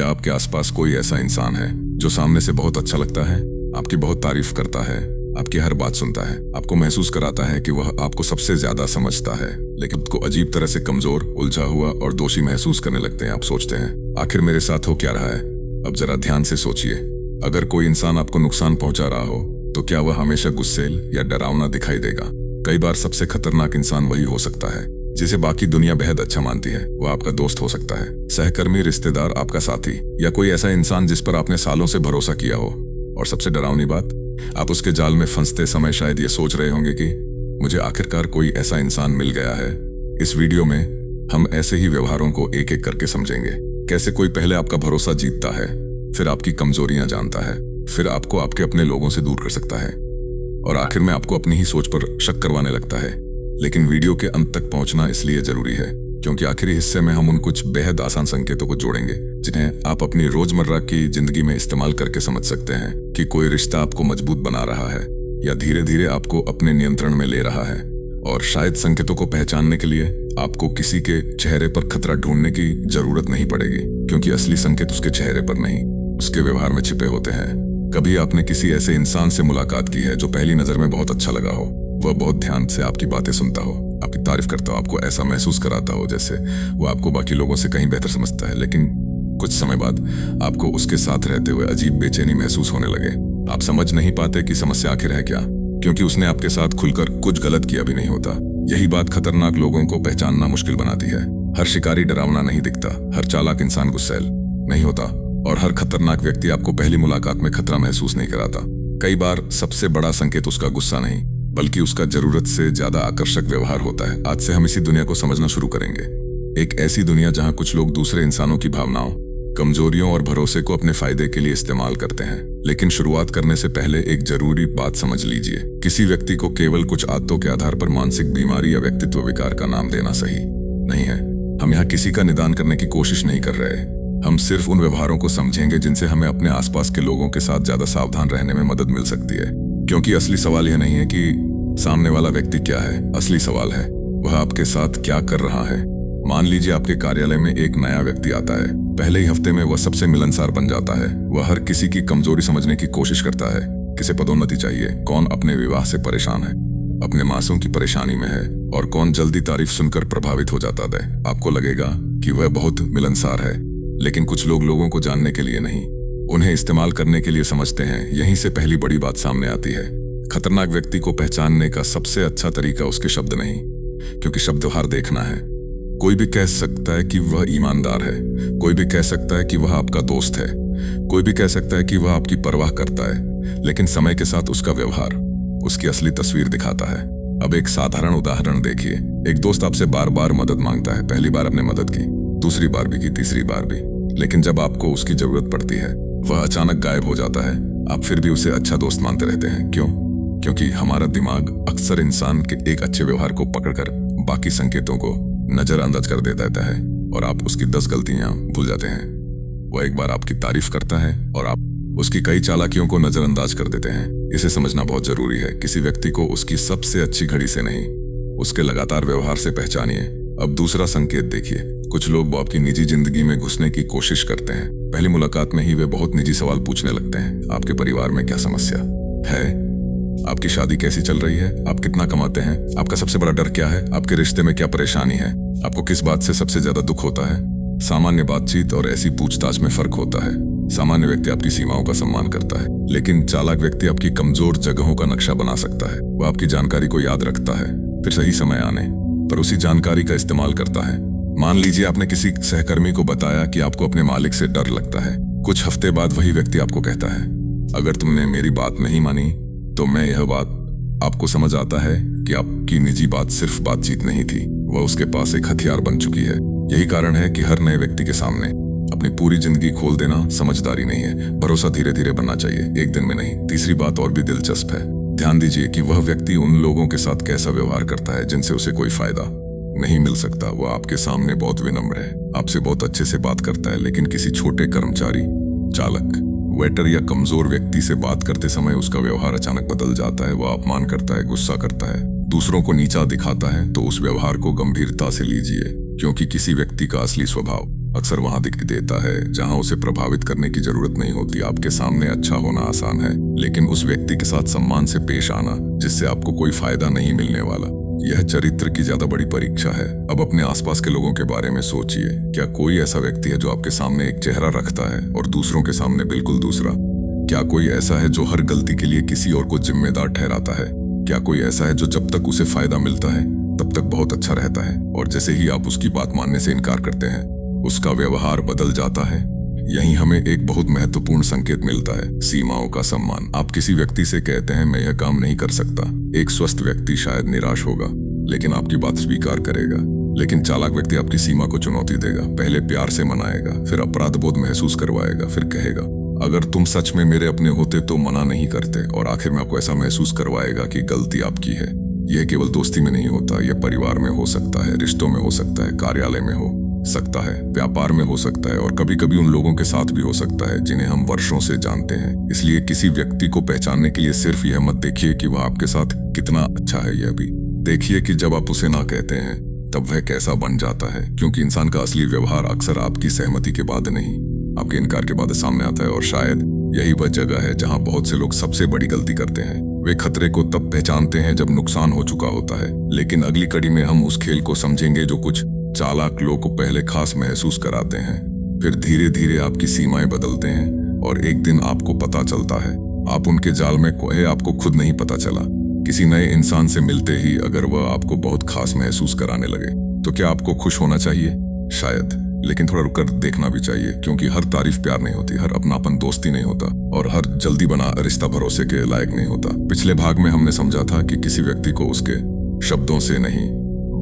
क्या आपके आसपास कोई ऐसा इंसान है जो सामने से बहुत अच्छा लगता है, आपकी बहुत तारीफ करता है, आपकी हर बात सुनता है, आपको महसूस कराता है कि वह आपको सबसे ज्यादा समझता है, लेकिन खुद को अजीब तरह से कमजोर, उलझा हुआ और दोषी महसूस करने लगते हैं। आप सोचते हैं, आखिर मेरे साथ हो क्या रहा है? अब जरा ध्यान से सोचिए, अगर कोई इंसान आपको नुकसान पहुंचा रहा हो तो क्या वह हमेशा गुस्सैल या डरावना दिखाई देगा? कई बार सबसे खतरनाक इंसान वही हो सकता है जिसे बाकी दुनिया बेहद अच्छा मानती है। वो आपका दोस्त हो सकता है, सहकर्मी, रिश्तेदार, आपका साथी, या कोई ऐसा इंसान जिस पर आपने सालों से भरोसा किया हो। और सबसे डरावनी बात, आप उसके जाल में फंसते समय शायद ये सोच रहे होंगे कि मुझे आखिरकार कोई ऐसा इंसान मिल गया है। इस वीडियो में हम ऐसे ही व्यवहारों को एक एक करके समझेंगे। कैसे कोई पहले आपका भरोसा जीतता है, फिर आपकी कमजोरियां जानता है, फिर आपको आपके अपने लोगों से दूर कर सकता है, और आखिर में आपको अपनी ही सोच पर शक करवाने लगता है। लेकिन वीडियो के अंत तक पहुंचना इसलिए जरूरी है क्योंकि आखिरी हिस्से में हम उन कुछ बेहद आसान संकेतों को जोड़ेंगे जिन्हें आप अपनी रोजमर्रा की जिंदगी में इस्तेमाल करके समझ सकते हैं कि कोई रिश्ता आपको मजबूत बना रहा है या धीरे धीरे आपको अपने नियंत्रण में ले रहा है। और शायद संकेतों को पहचानने के लिए आपको किसी के चेहरे पर खतरा ढूंढने की जरूरत नहीं पड़ेगी, क्योंकि असली संकेत उसके चेहरे पर नहीं, उसके व्यवहार में छिपे होते हैं। कभी आपने किसी ऐसे इंसान से मुलाकात की है जो पहली नजर में बहुत अच्छा लगा हो? वह बहुत ध्यान से आपकी बातें सुनता हो, आपकी तारीफ करता हो, आपको ऐसा महसूस कराता हो जैसे वो आपको बाकी लोगों से कहीं बेहतर समझता है। लेकिन कुछ समय बाद आपको उसके साथ रहते हुए अजीब बेचैनी महसूस होने लगे। आप समझ नहीं पाते कि समस्या आखिर है क्या, क्योंकि उसने आपके साथ खुलकर कुछ गलत किया भी नहीं होता। यही बात खतरनाक लोगों को पहचानना मुश्किल बनाती है। हर शिकारी डरावना नहीं दिखता, हर चालाक इंसान गुस्सैल नहीं होता, और हर खतरनाक व्यक्ति आपको पहली मुलाकात में खतरा महसूस नहीं कराता। कई बार सबसे बड़ा संकेत उसका गुस्सा नहीं, बल्कि उसका जरूरत से ज्यादा आकर्षक व्यवहार होता है। आज से हम इसी दुनिया को समझना शुरू करेंगे, एक ऐसी दुनिया जहां कुछ लोग दूसरे इंसानों की भावनाओं, कमजोरियों और भरोसे को अपने फायदे के लिए इस्तेमाल करते हैं। लेकिन शुरुआत करने से पहले एक जरूरी बात समझ लीजिए, किसी व्यक्ति को केवल कुछ आदतों के आधार पर मानसिक बीमारी या व्यक्तित्व विकार का नाम देना सही नहीं है। हम यहाँ किसी का निदान करने की कोशिश नहीं कर रहे, हम सिर्फ उन व्यवहारों को समझेंगे जिनसे हमें अपने आसपास के लोगों के साथ ज्यादा सावधान रहने में मदद मिल सकती है। क्योंकि असली सवाल यह नहीं है कि सामने वाला व्यक्ति क्या है, असली सवाल है वह आपके साथ क्या कर रहा है। मान लीजिए आपके कार्यालय में एक नया व्यक्ति आता है, पहले ही हफ्ते में वह सबसे मिलनसार बन जाता है। वह हर किसी की कमजोरी समझने की कोशिश करता है, किसे पदोन्नति चाहिए, कौन अपने विवाह से परेशान है, अपने मासूम की परेशानी में है, और कौन जल्दी तारीफ सुनकर प्रभावित हो जाता है। आपको लगेगा कि वह बहुत मिलनसार है, लेकिन कुछ लोगों को जानने के लिए नहीं, उन्हें इस्तेमाल करने के लिए समझते हैं। यहीं से पहली बड़ी बात सामने आती है। खतरनाक व्यक्ति को पहचानने का सबसे अच्छा तरीका उसके शब्द नहीं, क्योंकि शब्द व्यवहार देखना है। कोई भी कह सकता है कि वह ईमानदार है, कोई भी कह सकता है कि वह आपका दोस्त है, कोई भी कह सकता है कि वह आपकी परवाह करता है, लेकिन समय के साथ उसका व्यवहार उसकी असली तस्वीर दिखाता है। अब एक साधारण उदाहरण देखिए। एक दोस्त आपसे बार बार मदद मांगता है, पहली बार आपने मदद की, दूसरी बार भी की, तीसरी बार भी, लेकिन जब आपको उसकी जरूरत पड़ती है वह अचानक गायब हो जाता है। आप फिर भी उसे अच्छा दोस्त मानते रहते हैं। क्यों? क्योंकि हमारा दिमाग अक्सर इंसान के एक अच्छे व्यवहार को पकड़कर बाकी संकेतों को नजरअंदाज कर देता है, और आप उसकी 10 गलतियां भूल जाते हैं। वह एक बार आपकी तारीफ करता है और आप उसकी कई चालाकियों को नजरअंदाज कर देते हैं। इसे समझना बहुत जरूरी है। किसी व्यक्ति को उसकी सबसे अच्छी घड़ी से नहीं, उसके लगातार व्यवहार से पहचानिए। अब दूसरा संकेत देखिए। कुछ लोग आपकी निजी जिंदगी में घुसने की कोशिश करते हैं। पहली मुलाकात में ही वे बहुत निजी सवाल पूछने लगते हैं। आपके परिवार में क्या समस्या है, आपकी शादी कैसी चल रही है, आप कितना कमाते हैं, आपका सबसे बड़ा डर क्या है, आपके रिश्ते में क्या परेशानी है, आपको किस बात से सबसे ज्यादा दुख होता है। सामान्य बातचीत और ऐसी पूछताछ में फर्क होता है। सामान्य व्यक्ति आपकी सीमाओं का सम्मान करता है, लेकिन चालाक व्यक्ति आपकी कमजोर जगहों का नक्शा बना सकता है। वह आपकी जानकारी को याद रखता है, फिर सही समय आने पर उसी जानकारी का इस्तेमाल करता है। मान लीजिए आपने किसी सहकर्मी को बताया कि आपको अपने मालिक से डर लगता है। कुछ हफ्ते बाद वही व्यक्ति आपको कहता है, अगर तुमने मेरी बात नहीं मानी तो मैं यह बात। आपको समझ आता है कि आपकी निजी बात सिर्फ बातचीत नहीं थी, वह उसके पास एक हथियार बन चुकी है। यही कारण है कि हर नए व्यक्ति के सामने अपनी पूरी जिंदगी खोल देना समझदारी नहीं है। भरोसा धीरे धीरे बनना चाहिए, एक दिन में नहीं। तीसरी बात और भी दिलचस्प है। ध्यान दीजिए कि वह व्यक्ति उन लोगों के साथ कैसा व्यवहार करता है जिनसे उसे कोई फायदा नहीं मिल सकता। वह आपके सामने बहुत विनम्र है, आपसे बहुत अच्छे से बात करता है, लेकिन किसी छोटे कर्मचारी, चालक, वेटर या कमजोर व्यक्ति से बात करते समय उसका व्यवहार अचानक बदल जाता है। वह अपमान करता है, गुस्सा करता है, दूसरों को नीचा दिखाता है। तो उस व्यवहार को गंभीरता से लीजिए, क्योंकि किसी व्यक्ति का असली स्वभाव अक्सर वहां दिख देता है जहां उसे प्रभावित करने की जरूरत नहीं होती। आपके सामने अच्छा होना आसान है, लेकिन उस व्यक्ति के साथ सम्मान से पेश आना जिससे आपको कोई फायदा नहीं मिलने वाला, यह चरित्र की ज्यादा बड़ी परीक्षा है। अब अपने आसपास के लोगों के बारे में सोचिए। क्या कोई ऐसा व्यक्ति है जो आपके सामने एक चेहरा रखता है और दूसरों के सामने बिल्कुल दूसरा? क्या कोई ऐसा है जो हर गलती के लिए किसी और को जिम्मेदार ठहराता है? क्या कोई ऐसा है जो जब तक उसे फायदा मिलता है तब तक बहुत अच्छा रहता है, और जैसे ही आप उसकी बात मानने से इनकार करते हैं उसका व्यवहार बदल जाता है? यहीं हमें एक बहुत महत्वपूर्ण संकेत मिलता है, सीमाओं का सम्मान। आप किसी व्यक्ति से कहते हैं मैं यह काम नहीं कर सकता। एक स्वस्थ व्यक्ति शायद निराश होगा लेकिन आपकी बात स्वीकार करेगा, लेकिन चालाक व्यक्ति आपकी सीमा को चुनौती देगा। पहले प्यार से मनाएगा, फिर अपराध बोध महसूस करवाएगा, फिर कहेगा अगर तुम सच में मेरे अपने होते तो मना नहीं करते, और आखिर में आपको ऐसा महसूस करवाएगा कि गलती आपकी है। यह केवल दोस्ती में नहीं होता, यह परिवार में हो सकता है, रिश्तों में हो सकता है, कार्यालय में हो सकता है, व्यापार में हो सकता है, और कभी कभी उन लोगों के साथ भी हो सकता है जिन्हें हम वर्षों से जानते हैं। इसलिए किसी व्यक्ति को पहचानने के लिए सिर्फ यह मत देखिए कि वह आपके साथ कितना अच्छा है, यह भी देखिए कि जब आप उसे ना कहते हैं तब वह कैसा बन जाता है। क्योंकि इंसान का असली व्यवहार अक्सर आपकी सहमति के बाद नहीं, आपके इनकार के बाद सामने आता है। और शायद यही वह जगह है जहां बहुत से लोग सबसे बड़ी गलती करते हैं। वे खतरे को तब पहचानते हैं जब नुकसान हो चुका होता है। लेकिन अगली कड़ी में हम उस खेल को समझेंगे जो कुछ चालाक लोग को पहले खास महसूस कराते हैं, फिर धीरे धीरे आपकी सीमाएं बदलते हैं, और एक दिन आपको पता चलता है आप उनके जाल में खोए, आपको खुद नहीं पता चला। किसी नए इंसान से मिलते ही अगर वह आपको बहुत खास महसूस कराने लगे तो क्या आपको खुश होना चाहिए? शायद, लेकिन थोड़ा रुककर देखना भी चाहिए, क्योंकि हर तारीफ प्यार नहीं होती, हर अपनापन दोस्ती नहीं होता, और हर जल्दी बना रिश्ता भरोसे के लायक नहीं होता। पिछले भाग में हमने समझा था कि किसी व्यक्ति को उसके शब्दों से नहीं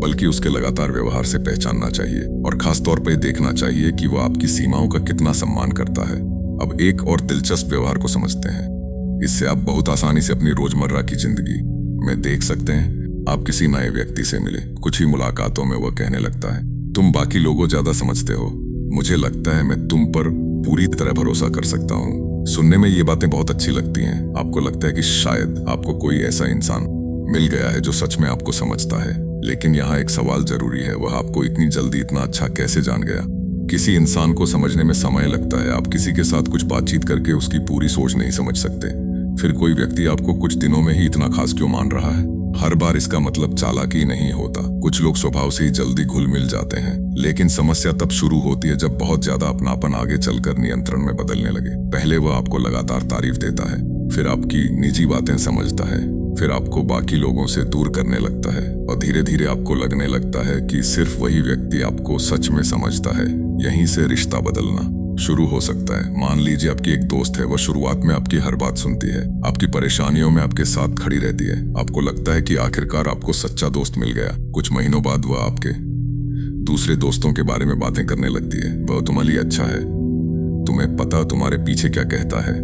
बल्कि उसके लगातार व्यवहार से पहचानना चाहिए, और खास तौर पर देखना चाहिए कि वह आपकी सीमाओं का कितना सम्मान करता है। अब एक और दिलचस्प व्यवहार को समझते हैं। इससे आप बहुत आसानी से अपनी रोजमर्रा की जिंदगी में देख सकते हैं। आप किसी नए व्यक्ति से मिले, कुछ ही मुलाकातों में वह कहने लगता है तुम बाकी लोगों ज्यादा समझते हो, मुझे लगता है मैं तुम पर पूरी तरह भरोसा कर सकता हूँ। सुनने में ये बातें बहुत अच्छी लगती हैं। आपको लगता है कि शायद आपको कोई ऐसा इंसान मिल गया है जो सच में आपको समझता है। लेकिन यहाँ एक सवाल जरूरी है, वह आपको इतनी जल्दी इतना अच्छा कैसे जान गया? किसी इंसान को समझने में समय लगता है। आप किसी के साथ कुछ बातचीत करके उसकी पूरी सोच नहीं समझ सकते। फिर कोई व्यक्ति आपको कुछ दिनों में ही इतना खास क्यों मान रहा है? हर बार इसका मतलब चालाकी नहीं होता। कुछ लोग स्वभाव से ही जल्दी घुल मिल जाते हैं, लेकिन समस्या तब शुरू होती है जब बहुत ज्यादा अपनापन आगे चलकर नियंत्रण में बदलने लगे। पहले वह आपको लगातार तारीफ देता है, फिर आपकी निजी बातें समझता है, फिर आपको बाकी लोगों से दूर करने लगता है, और धीरे धीरे आपको लगने लगता है कि सिर्फ वही व्यक्ति आपको सच में समझता है। यहीं से रिश्ता बदलना शुरू हो सकता है। मान लीजिए आपकी एक दोस्त है, वह शुरुआत में आपकी हर बात सुनती है, आपकी परेशानियों में आपके साथ खड़ी रहती है। आपको लगता है कि आखिरकार आपको सच्चा दोस्त मिल गया। कुछ महीनों बाद वह आपके दूसरे दोस्तों के बारे में बातें करने लगती है। वह तुम्हारे लिए अच्छा है, तुम्हें पता तुम्हारे पीछे क्या कहता है,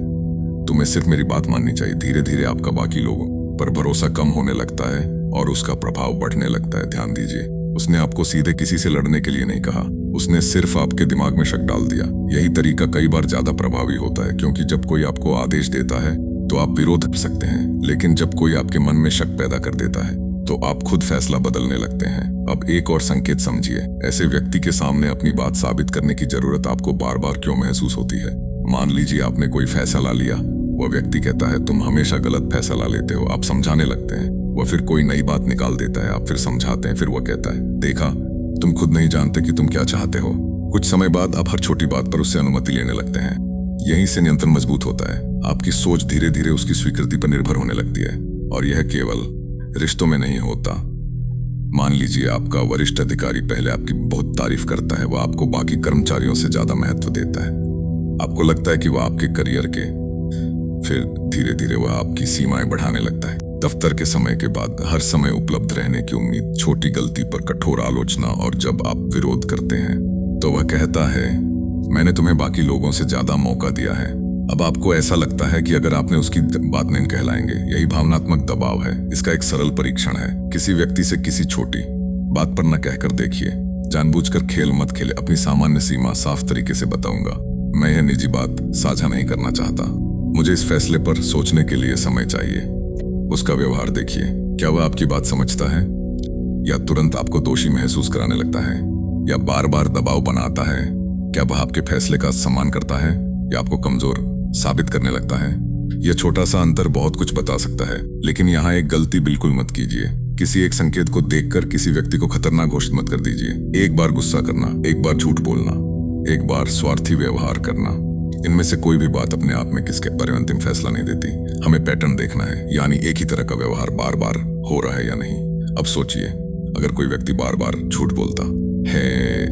तुम्हें सिर्फ मेरी बात माननी चाहिए। धीरे धीरे आपका बाकी लोगों पर भरोसा कम होने लगता है और उसका प्रभाव बढ़ने लगता है। ध्यान दीजिए, उसने आपको सीधे किसी से लड़ने के लिए नहीं कहा, उसने सिर्फ आपके दिमाग में शक डाल दिया। यही तरीका कई बार ज्यादा प्रभावी होता है, क्योंकि जब कोई आपको आदेश देता है तो आप विरोध कर सकते हैं, लेकिन जब कोई आपके मन में शक पैदा कर देता है तो आप खुद फैसला बदलने लगते हैं। अब एक और संकेत समझिए, ऐसे व्यक्ति के सामने अपनी बात साबित करने की जरूरत आपको बार बार क्यों महसूस होती है? मान लीजिए आपने कोई फैसला लिया, वह व्यक्ति कहता है तुम हमेशा गलत फैसला लेते हो। आप समझाने लगते हैं, वह फिर कोई नई बात निकाल देता है, आप फिर समझाते हैं, फिर वह कहता है देखा, तुम खुद नहीं जानते कि तुम क्या चाहते हो। कुछ समय बाद आप हर छोटी बात पर उससे अनुमति लेने लगते हैं। यहीं से नियंत्रण मजबूत होता है। आपकी सोच धीरे धीरे उसकी स्वीकृति पर निर्भर होने लगती है, और यह केवल रिश्तों में नहीं होता। मान लीजिए आपका वरिष्ठ अधिकारी पहले आपकी बहुत तारीफ करता है, वह आपको बाकी कर्मचारियों से ज्यादा महत्व देता है। आपको लगता है कि वह आपके करियर के, फिर धीरे धीरे वह आपकी सीमाएं बढ़ाने लगता है। दफ्तर के समय के बाद हर समय उपलब्ध रहने की उम्मीद, छोटी गलती पर कठोर आलोचना, और जब आप विरोध करते हैं तो वह कहता है मैंने तुम्हें बाकी लोगों से ज्यादा मौका दिया है। अब आपको ऐसा लगता है कि अगर आपने उसकी बात नहीं कहलाएंगे। यही भावनात्मक दबाव है। इसका एक सरल परीक्षण है, किसी व्यक्ति से किसी छोटी बात पर न कहकर देखिए। जानबूझकर खेल मत खेले। अपनी सामान्य सीमा साफ तरीके से बताऊंगा, मैं यह निजी बात साझा नहीं करना चाहता, मुझे इस फैसले पर सोचने के लिए समय चाहिए। उसका व्यवहार देखिए, क्या वह आपकी बात समझता है या तुरंत आपको दोषी महसूस कराने लगता है? या बार बार दबाव बनाता है? क्या वह आपके फैसले का सम्मान करता है या आपको कमजोर साबित करने लगता है? यह छोटा सा अंतर बहुत कुछ बता सकता है, लेकिन यहाँ एक गलती बिल्कुल मत कीजिए। किसी एक संकेत को देखकर किसी व्यक्ति को खतरनाक घोषित मत कर दीजिए। एक बार गुस्सा करना, एक बार झूठ बोलना, एक बार स्वार्थी व्यवहार करना, इनमें से कोई भी बात अपने आप में किसके बारे में अंतिम फैसला नहीं देती। हमें पैटर्न देखना है, यानी एक ही तरह का व्यवहार बार बार हो रहा है या नहीं। अब सोचिए, अगर कोई व्यक्ति बार बार झूठ बोलता है,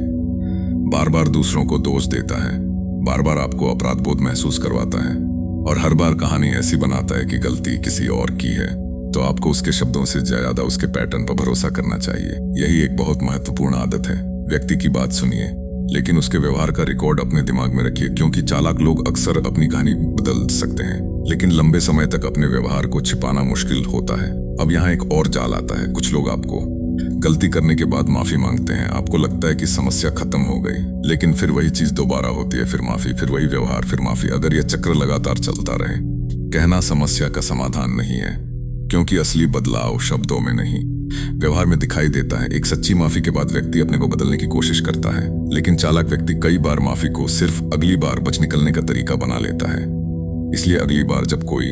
बार बार दूसरों को दोष देता है, बार बार आपको अपराध बोध महसूस करवाता है और हर बार कहानी ऐसी बनाता है कि गलती किसी और की है, तो आपको उसके शब्दों से ज्यादा उसके पैटर्न पर भरोसा करना चाहिए। यही एक बहुत महत्वपूर्ण आदत है। व्यक्ति की बात सुनिए, लेकिन उसके व्यवहार का रिकॉर्ड अपने दिमाग में रखिए, क्योंकि चालाक लोग अक्सर अपनी कहानी बदल सकते हैं, लेकिन लंबे समय तक अपने व्यवहार को छिपाना मुश्किल होता है। अब यहाँ एक और जाल आता है। कुछ लोग आपको गलती करने के बाद माफी मांगते हैं। आपको लगता है कि समस्या खत्म हो गई, लेकिन फिर वही चीज दोबारा होती है, फिर माफी, फिर वही व्यवहार, फिर माफी। अगर यह चक्र लगातार चलता रहे, कहना समस्या का समाधान नहीं है, क्योंकि असली बदलाव शब्दों में नहीं, व्यवहार में दिखाई देता है। एक सच्ची माफी के बाद व्यक्ति अपने को बदलने की कोशिश करता है, लेकिन चालाक व्यक्ति कई बार माफी को सिर्फ अगली बार बच निकलने का तरीका बना लेता है। इसलिए अगली बार जब कोई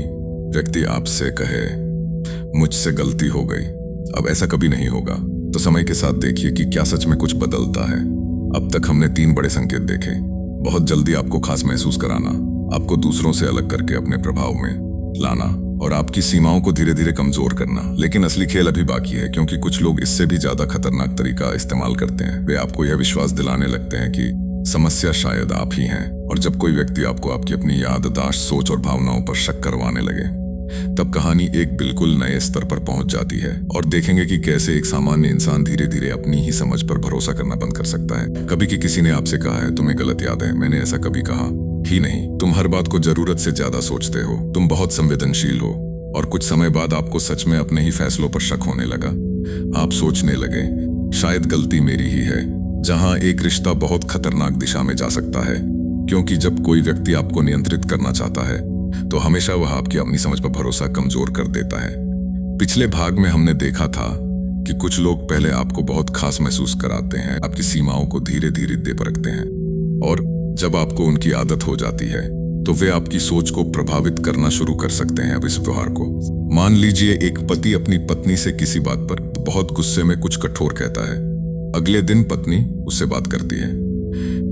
व्यक्ति आपसे कहे मुझसे गलती हो गई, अब ऐसा कभी नहीं होगा, तो समय के साथ देखिए कि क्या सच में कुछ बदलता है। अब तक हमने 3 बड़े संकेत देखे। बहुत जल्दी आपको खास महसूस कराना, आपको दूसरों से अलग करके अपने प्रभाव में लाना और आपकी सीमाओं को धीरे धीरे कमजोर करना। लेकिन असली खेल अभी बाकी है, क्योंकि कुछ लोग इससे भी ज्यादा खतरनाक तरीका इस्तेमाल करते हैं। वे आपको यह विश्वास दिलाने लगते हैं कि समस्या शायद आप ही हैं, और जब कोई व्यक्ति आपको आपकी अपनी याददाश्त, सोच और भावनाओं पर शक करवाने लगे, तब कहानी एक बिल्कुल नए स्तर पर पहुंच जाती है। और देखेंगे कि कैसे एक सामान्य इंसान धीरे धीरे अपनी ही समझ पर भरोसा करना बंद कर सकता है। कभी कि किसी ने आपसे कहा है, तुम्हें गलत याद है, मैंने ऐसा कभी कहा ही नहीं, तुम हर बात को जरूरत से ज्यादा सोचते हो, तुम बहुत संवेदनशील हो। और कुछ समय बाद आपको सच में अपने ही फैसलों पर शक होने लगा। आप सोचने लगे, शायद गलती मेरी ही है, जहां एक रिश्ता बहुत खतरनाक दिशा में जा सकता है, क्योंकि जब कोई व्यक्ति आपको नियंत्रित करना चाहता है, तो हमेशा वह आपकी अपनी समझ पर भरोसा कमजोर कर देता है। पिछले भाग में हमने देखा था कि कुछ लोग पहले आपको बहुत खास महसूस कराते हैं, आपकी सीमाओं को धीरे धीरे दे परखते हैं, और जब आपको उनकी आदत हो जाती है, तो वे आपकी सोच को प्रभावित करना शुरू कर सकते हैं। अब इस व्यवहार को मान लीजिए, एक पति अपनी पत्नी से किसी बात पर बहुत गुस्से में कुछ कठोर कहता है। अगले दिन पत्नी उससे बात करती है।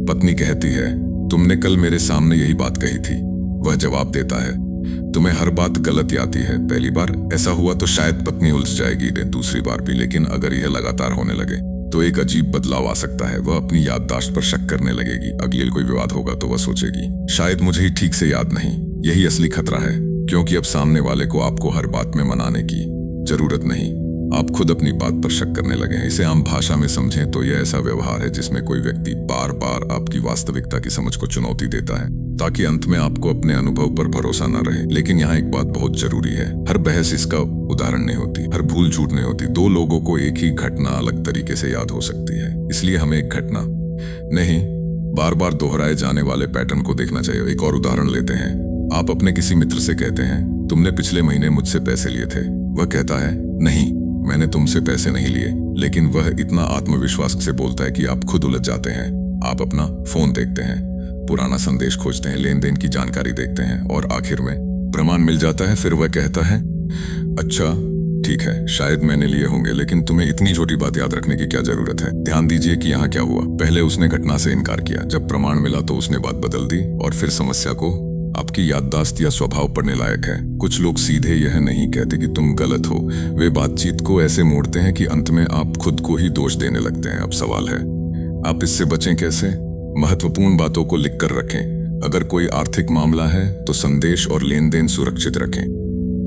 पत्नी कहती है, तुमने कल मेरे सामने यही बात कही थी। वह जवाब देता है, तुम्हें हर बात गलत आती है। पहली बार ऐसा हुआ तो शायद पत्नी उलझ जाएगी, दूसरी बार भी, लेकिन अगर यह लगातार होने लगे तो एक अजीब बदलाव आ सकता है। वह अपनी याददाश्त पर शक करने लगेगी। अगले कोई विवाद होगा तो वह सोचेगी, शायद मुझे ही ठीक से याद नहीं। यही असली खतरा है, क्योंकि अब सामने वाले को आपको हर बात में मनाने की जरूरत नहीं, आप खुद अपनी बात पर शक करने लगे हैं। इसे आम भाषा में समझें तो यह ऐसा व्यवहार है जिसमें कोई व्यक्ति बार बार आपकी वास्तविकता की समझ को चुनौती देता है, ताकि अंत में आपको अपने अनुभव पर भरोसा न रहे। लेकिन यहाँ एक बात बहुत जरूरी है, हर बहस इसका उदाहरण नहीं होती, हर भूल झूठ नहीं होती। 2 लोगों को एक ही घटना अलग तरीके से याद हो सकती है, इसलिए हमें एक घटना नहीं, बार बार दोहराए जाने वाले पैटर्न को देखना चाहिए। एक और उदाहरण लेते हैं। आप अपने किसी मित्र से कहते हैं, तुमने पिछले महीने मुझसे पैसे लिए थे। वह कहता है, नहीं, मैंने तुमसे पैसे नहीं लिए। लेकिन वह इतना आत्मविश्वास से बोलता है कि आप खुद उलझ जाते हैं। आप अपना फोन देखते हैं, पुराना संदेश खोजते हैं, लेन देन की जानकारी देखते हैं, और आखिर में प्रमाण मिल जाता है। फिर वह कहता है, अच्छा ठीक है, शायद मैंने लिए होंगे, लेकिन तुम्हें इतनी छोटी बात याद रखने की क्या जरूरत है। ध्यान दीजिए कि यहाँ क्या हुआ। पहले उसने घटना से इनकार किया, जब प्रमाण मिला तो उसने बात बदल दी, और फिर समस्या को आपकी याददाश्त या स्वभाव पढ़ने लायक है। कुछ लोग सीधे यह नहीं कहते कि तुम गलत हो, वे बातचीत को ऐसे मोड़ते हैं कि अंत में आप खुद को ही दोष देने लगते हैं। अब सवाल है, आप इससे बचें कैसे? महत्वपूर्ण बातों को लिख कर रखें। अगर कोई आर्थिक मामला है तो संदेश और लेन देन सुरक्षित रखें।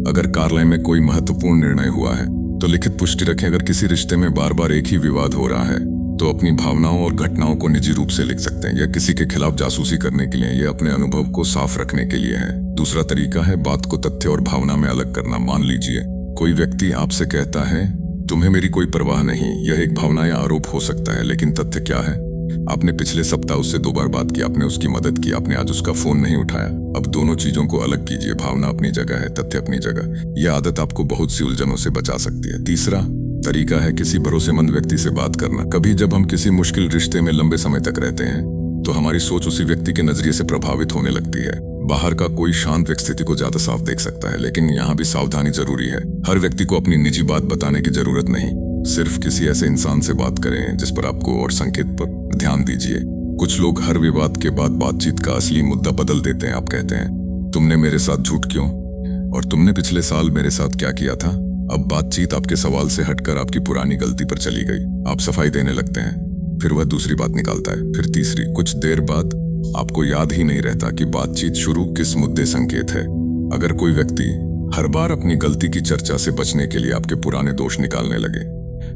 अगर कार्यालय में कोई महत्वपूर्ण निर्णय हुआ है तो लिखित पुष्टि रखें। अगर किसी रिश्ते में बार बार एक ही विवाद हो रहा है तो अपनी भावनाओं और घटनाओं को निजी रूप से लिख सकते हैं। यह किसी के खिलाफ जासूसी करने के लिए, यह अपने अनुभव को साफ रखने के लिए है। दूसरा तरीका है बात को तथ्य और भावना में अलग करना। मान लीजिए कोई व्यक्ति आपसे कहता है, तुम्हें मेरी कोई परवाह नहीं। यह एक भावना या आरोप हो सकता है, लेकिन तथ्य क्या है? आपने पिछले सप्ताह उससे 2 बार बात की, आपने उसकी मदद की, आपने आज उसका फोन नहीं उठाया। अब दोनों चीजों को अलग कीजिए। भावना अपनी जगह है, तथ्य अपनी जगह। यह आदत आपको बहुत सी उलझनों से बचा सकती है। तीसरा, तरीका है किसी भरोसेमंद व्यक्ति से बात करना। कभी जब हम किसी मुश्किल रिश्ते में लंबे समय तक रहते हैं तो हमारी सोच उसी व्यक्ति के नजरिए से प्रभावित होने लगती है। बाहर का कोई शांत व्यक्ति स्थिति को ज्यादा साफ देख सकता है, लेकिन यहाँ भी सावधानी जरूरी है। हर व्यक्ति को अपनी निजी बात बताने की जरूरत नहीं। सिर्फ किसी ऐसे इंसान से बात करें जिस पर आपको और संकेत पर ध्यान दीजिए। कुछ लोग हर विवाद के बाद बातचीत का असली मुद्दा बदल देते हैं। आप कहते हैं, तुमने मेरे साथ झूठ क्यों, और तुमने पिछले साल मेरे साथ क्या किया था। अब बातचीत आपके सवाल से हटकर आपकी पुरानी गलती पर चली गई। आप सफाई देने लगते हैं, फिर वह दूसरी बात निकालता है, फिर तीसरी। कुछ देर बाद आपको याद ही नहीं रहता कि बातचीत शुरू किस मुद्दे संकेत है। अगर कोई व्यक्ति हर बार अपनी गलती की चर्चा से बचने के लिए आपके पुराने दोष निकालने लगे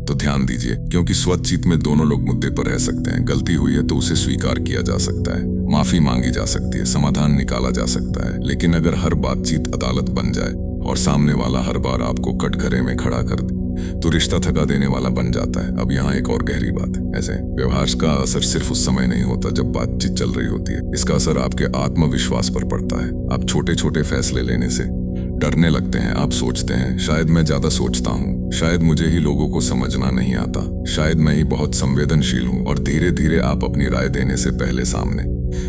तो ध्यान दीजिए, क्योंकि स्वचित में दोनों लोग मुद्दे पर रह सकते हैं। गलती हुई है तो उसे स्वीकार किया जा सकता है, माफी मांगी जा सकती है, समाधान निकाला जा सकता है। लेकिन अगर हर बातचीत अदालत बन जाए और सामने वाला हर बार आपको कटघरे में खड़ा कर दे तो रिश्ता थका देने वाला बन जाता है। अब यहाँ एक और गहरी बात है, ऐसे व्यवहार का असर सिर्फ उस समय नहीं होता जब बातचीत चल रही होती है। इसका असर आपके आत्मविश्वास पर पड़ता है। आप छोटे छोटे फैसले लेने से डरने लगते हैं। आप सोचते हैं, शायद मैं ज्यादा सोचता हूँ, शायद मुझे ही लोगों को समझना नहीं आता, शायद मैं ही बहुत संवेदनशील हूँ। और धीरे धीरे आप अपनी राय देने से पहले सामने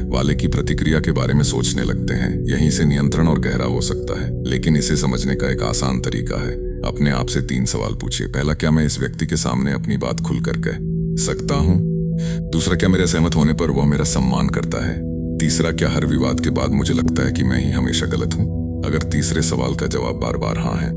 वाले की प्रतिक्रिया के बारे में सोचने लगते हैं। यहीं से नियंत्रण और गहरा हो सकता है। लेकिन इसे समझने का एक आसान तरीका है। अपने आप से 3 सवाल पूछिए। पहला, क्या मैं इस व्यक्ति के सामने अपनी बात खुलकर कह सकता हूँ। दूसरा, क्या मेरे सहमत होने पर वह मेरा सम्मान करता है। तीसरा, क्या हर विवाद के बाद मुझे लगता है कि मैं ही हमेशा गलत हूँ। अगर तीसरे सवाल का जवाब बार बार हाँ है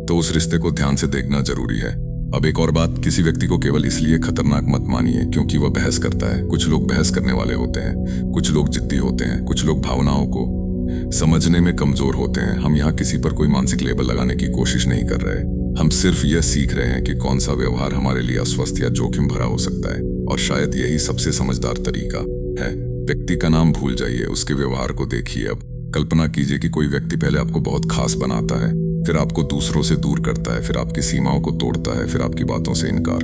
तो उस रिश्ते को ध्यान से देखना जरूरी है। अब एक और बात, किसी व्यक्ति को केवल इसलिए खतरनाक मत मानिए क्योंकि वह बहस करता है। कुछ लोग बहस करने वाले होते हैं, कुछ लोग जिद्दी होते हैं, कुछ लोग भावनाओं को समझने में कमजोर होते हैं। हम यहाँ किसी पर कोई मानसिक लेबल लगाने की कोशिश नहीं कर रहे। हम सिर्फ यह सीख रहे हैं कि कौन सा व्यवहार हमारे लिए अस्वस्थ या जोखिम भरा हो सकता है। और शायद यही सबसे समझदार तरीका है। व्यक्ति का नाम भूल जाइए, उसके व्यवहार को देखिए। अब कल्पना कीजिए कि कोई व्यक्ति पहले आपको बहुत खास बनाता है, फिर आपको दूसरों से दूर करता है, फिर आपकी सीमाओं को तोड़ता है, फिर आपकी बातों से इनकार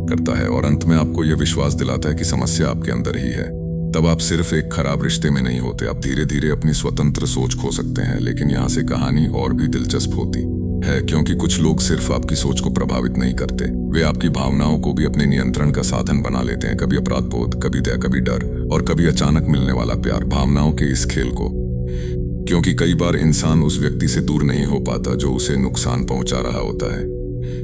करता है और अंत में आपको यह विश्वास दिलाता है कि समस्या आपके अंदर ही है। तब आप सिर्फ एक खराब रिश्ते में नहीं होते, आप धीरे धीरे अपनी स्वतंत्र सोच खो सकते हैं। लेकिन यहाँ से कहानी और भी दिलचस्प होती है, क्योंकि कुछ लोग सिर्फ आपकी सोच को प्रभावित नहीं करते, वे आपकी भावनाओं को भी अपने नियंत्रण का साधन बना लेते हैं। कभी अपराध बोध, कभी दया, कभी डर और कभी अचानक मिलने वाला प्यार। भावनाओं के इस खेल को, क्योंकि कई बार इंसान उस व्यक्ति से दूर नहीं हो पाता जो उसे नुकसान पहुंचा रहा होता है,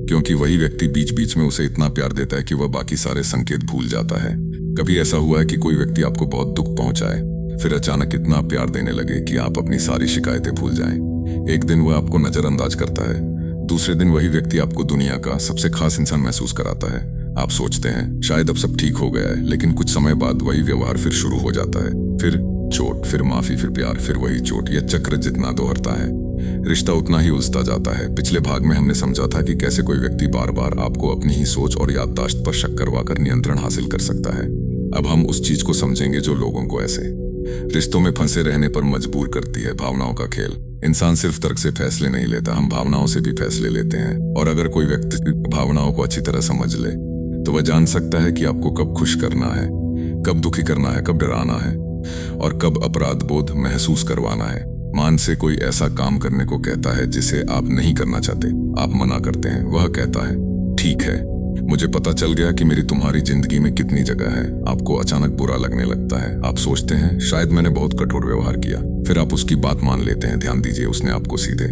क्योंकि वही व्यक्ति बीच बीच में उसे इतना प्यार देता है कि वह बाकी सारे संकेत भूल जाता है। कभी ऐसा हुआ है कि कोई व्यक्ति आपको बहुत दुख पहुंचाए, फिर अचानक इतना प्यार देने लगे कि आप अपनी सारी शिकायतें भूल जाएं। एक दिन वह आपको नजरअंदाज करता है, दूसरे दिन वही व्यक्ति आपको दुनिया का सबसे खास इंसान महसूस कराता है। आप सोचते हैं शायद अब सब ठीक हो गया है, लेकिन कुछ समय बाद वही व्यवहार फिर शुरू हो जाता है। फिर चोट, फिर माफी, फिर प्यार, फिर वही चोट। यह चक्र जितना दोहरता है, रिश्ता उतना ही उलझता जाता है। पिछले भाग में हमने समझा था कि कैसे कोई व्यक्ति बार बार आपको अपनी ही सोच और याददाश्त पर शक करवाकर नियंत्रण हासिल कर सकता है। अब हम उस चीज को समझेंगे जो लोगों को ऐसे रिश्तों में फंसे रहने पर मजबूर करती है, भावनाओं का खेल। इंसान सिर्फ तर्क से फैसले नहीं लेता, हम भावनाओं से भी फैसले लेते हैं। और अगर कोई व्यक्ति भावनाओं को अच्छी तरह समझ ले तो वह जान सकता है कि आपको कब खुश करना है, कब दुखी करना है, कब डराना है और कब अपराध बोध महसूस करवाना है। मान से कोई ऐसा काम करने को कहता है जिसे आप नहीं करना चाहते, आप मना करते हैं। वह कहता है, ठीक है, मुझे पता चल गया कि मेरी तुम्हारी जिंदगी में कितनी जगह है। आपको अचानक बुरा लगने लगता है। आप सोचते हैं शायद मैंने बहुत कठोर व्यवहार किया। फिर आप उसकी बात मान लेते हैं। ध्यान दीजिए, उसने आपको सीधे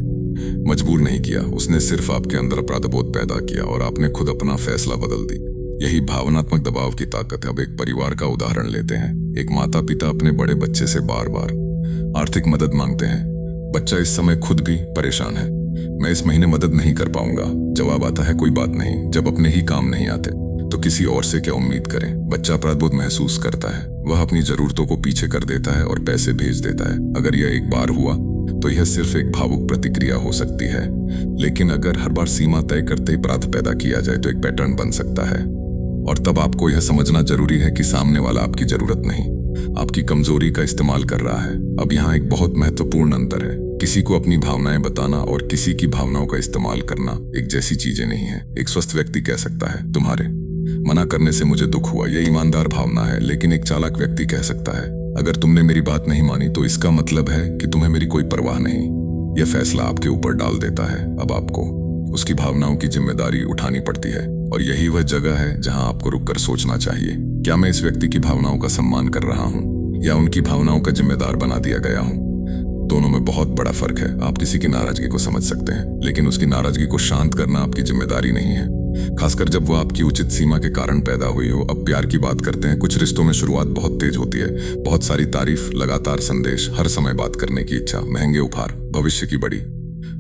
मजबूर नहीं किया, उसने सिर्फ आपके अंदर अपराधबोध पैदा किया और आपने खुद अपना फैसला बदल दी। यही भावनात्मक दबाव की ताकत है। अब एक परिवार का उदाहरण लेते हैं। एक माता पिता अपने बड़े बच्चे से बार बार आर्थिक मदद मांगते हैं। बच्चा इस समय खुद भी परेशान है, मैं इस महीने मदद नहीं कर पाऊंगा। जवाब आता है, कोई बात नहीं, जब अपने ही काम नहीं आते तो किसी और से क्या उम्मीद करें। बच्चा अपराधबोध महसूस करता है, वह अपनी जरूरतों को पीछे कर देता है और पैसे भेज देता है। अगर यह एक बार हुआ तो यह सिर्फ एक भावुक प्रतिक्रिया हो सकती है, लेकिन अगर हर बार सीमा तय करते ही अपराध पैदा किया जाए तो एक पैटर्न बन सकता है। और तब आपको यह समझना जरूरी है कि सामने वाला आपकी जरूरत नहीं, आपकी कमजोरी का इस्तेमाल कर रहा है। अब यहाँ एक बहुत महत्वपूर्ण अंतर है। किसी को अपनी भावनाएं बताना और किसी की भावनाओं का इस्तेमाल करना एक जैसी चीजें नहीं है। एक स्वस्थ व्यक्ति कह सकता है, तुम्हारे मना करने से मुझे दुख हुआ, यह ईमानदार भावना है। लेकिन एक चालाक व्यक्ति कह सकता है, अगर तुमने मेरी बात नहीं मानी तो इसका मतलब है कि तुम्हें मेरी कोई परवाह नहीं। यह फैसला आपके ऊपर डाल देता है। अब आपको उसकी भावनाओं की जिम्मेदारी उठानी पड़ती है। और यही वह जगह है जहां आपको रुककर सोचना चाहिए, क्या मैं इस व्यक्ति की भावनाओं का सम्मान कर रहा हूं या उनकी भावनाओं का जिम्मेदार बना दिया गया हूं। दोनों में बहुत बड़ा फर्क है। आप किसी की नाराजगी को समझ सकते हैं, लेकिन उसकी नाराजगी को शांत करना आपकी जिम्मेदारी नहीं है, खासकर जब वो आपकी उचित सीमा के कारण पैदा हुई हो। अब प्यार की बात करते हैं। कुछ रिश्तों में शुरुआत बहुत तेज होती है, बहुत सारी तारीफ, लगातार संदेश, हर समय बात करने की इच्छा, महंगे उपहार, भविष्य की बड़ी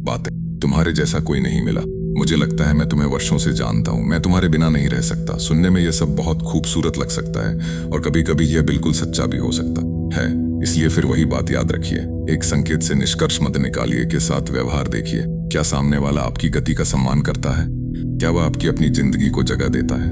बातें। तुम्हारे जैसा कोई नहीं मिला, मुझे लगता है मैं तुम्हें वर्षों से जानता हूँ, मैं तुम्हारे बिना नहीं रह सकता। सुनने में यह सब बहुत खूबसूरत लग सकता है और कभी कभी यह बिल्कुल सच्चा भी हो सकता है। इसलिए फिर वही बात याद रखिए, एक संकेत से निष्कर्ष मत निकालिए, के साथ व्यवहार देखिए। क्या सामने वाला आपकी गति का सम्मान करता है? क्या वह आपकी अपनी जिंदगी को जगह देता है?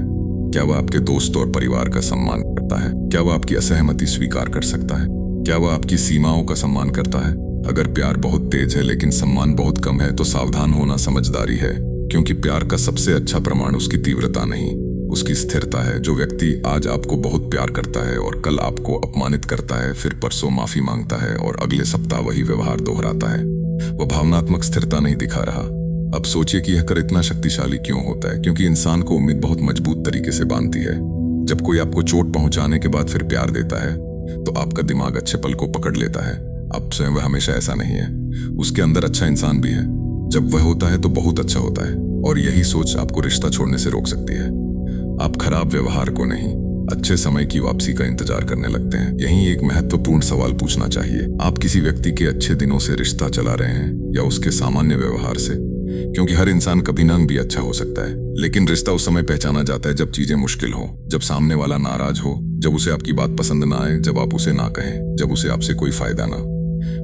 क्या वह आपके दोस्त और परिवार का सम्मान करता है? क्या वह आपकी असहमति स्वीकार कर सकता है? क्या वह आपकी सीमाओं का सम्मान करता है? अगर प्यार बहुत तेज है लेकिन सम्मान बहुत कम है तो सावधान होना समझदारी है, क्योंकि प्यार का सबसे अच्छा प्रमाण उसकी तीव्रता नहीं, उसकी स्थिरता है। जो व्यक्ति आज आपको बहुत प्यार करता है और कल आपको अपमानित करता है, फिर परसों माफी मांगता है और अगले सप्ताह वही व्यवहार दोहराता है, वह भावनात्मक स्थिरता नहीं दिखा रहा। अब सोचिए कि यह कर इतना शक्तिशाली क्यों होता है? क्योंकि इंसान को उम्मीद बहुत मजबूत तरीके से बांधती है। जब कोई आपको चोट पहुंचाने के बाद फिर प्यार देता है तो आपका दिमाग अच्छे पल को पकड़ लेता है। अब स्वयं वह हमेशा ऐसा नहीं है, उसके अंदर अच्छा इंसान भी है। जब वह होता है तो बहुत अच्छा होता है, और यही सोच आपको रिश्ता छोड़ने से रोक सकती है। आप खराब व्यवहार को नहीं, अच्छे समय की वापसी का इंतजार करने लगते हैं। यही एक महत्वपूर्ण सवाल पूछना चाहिए, आप किसी व्यक्ति के अच्छे दिनों से रिश्ता चला रहे हैं या उसके सामान्य व्यवहार से? क्योंकि हर इंसान कभी ना भी अच्छा हो सकता है, लेकिन रिश्ता उस समय पहचाना जाता है जब चीजें मुश्किल हो, जब सामने वाला नाराज हो, जब उसे आपकी बात पसंद ना आए, जब आप उसे ना कहें, जब उसे आपसे कोई फायदा ना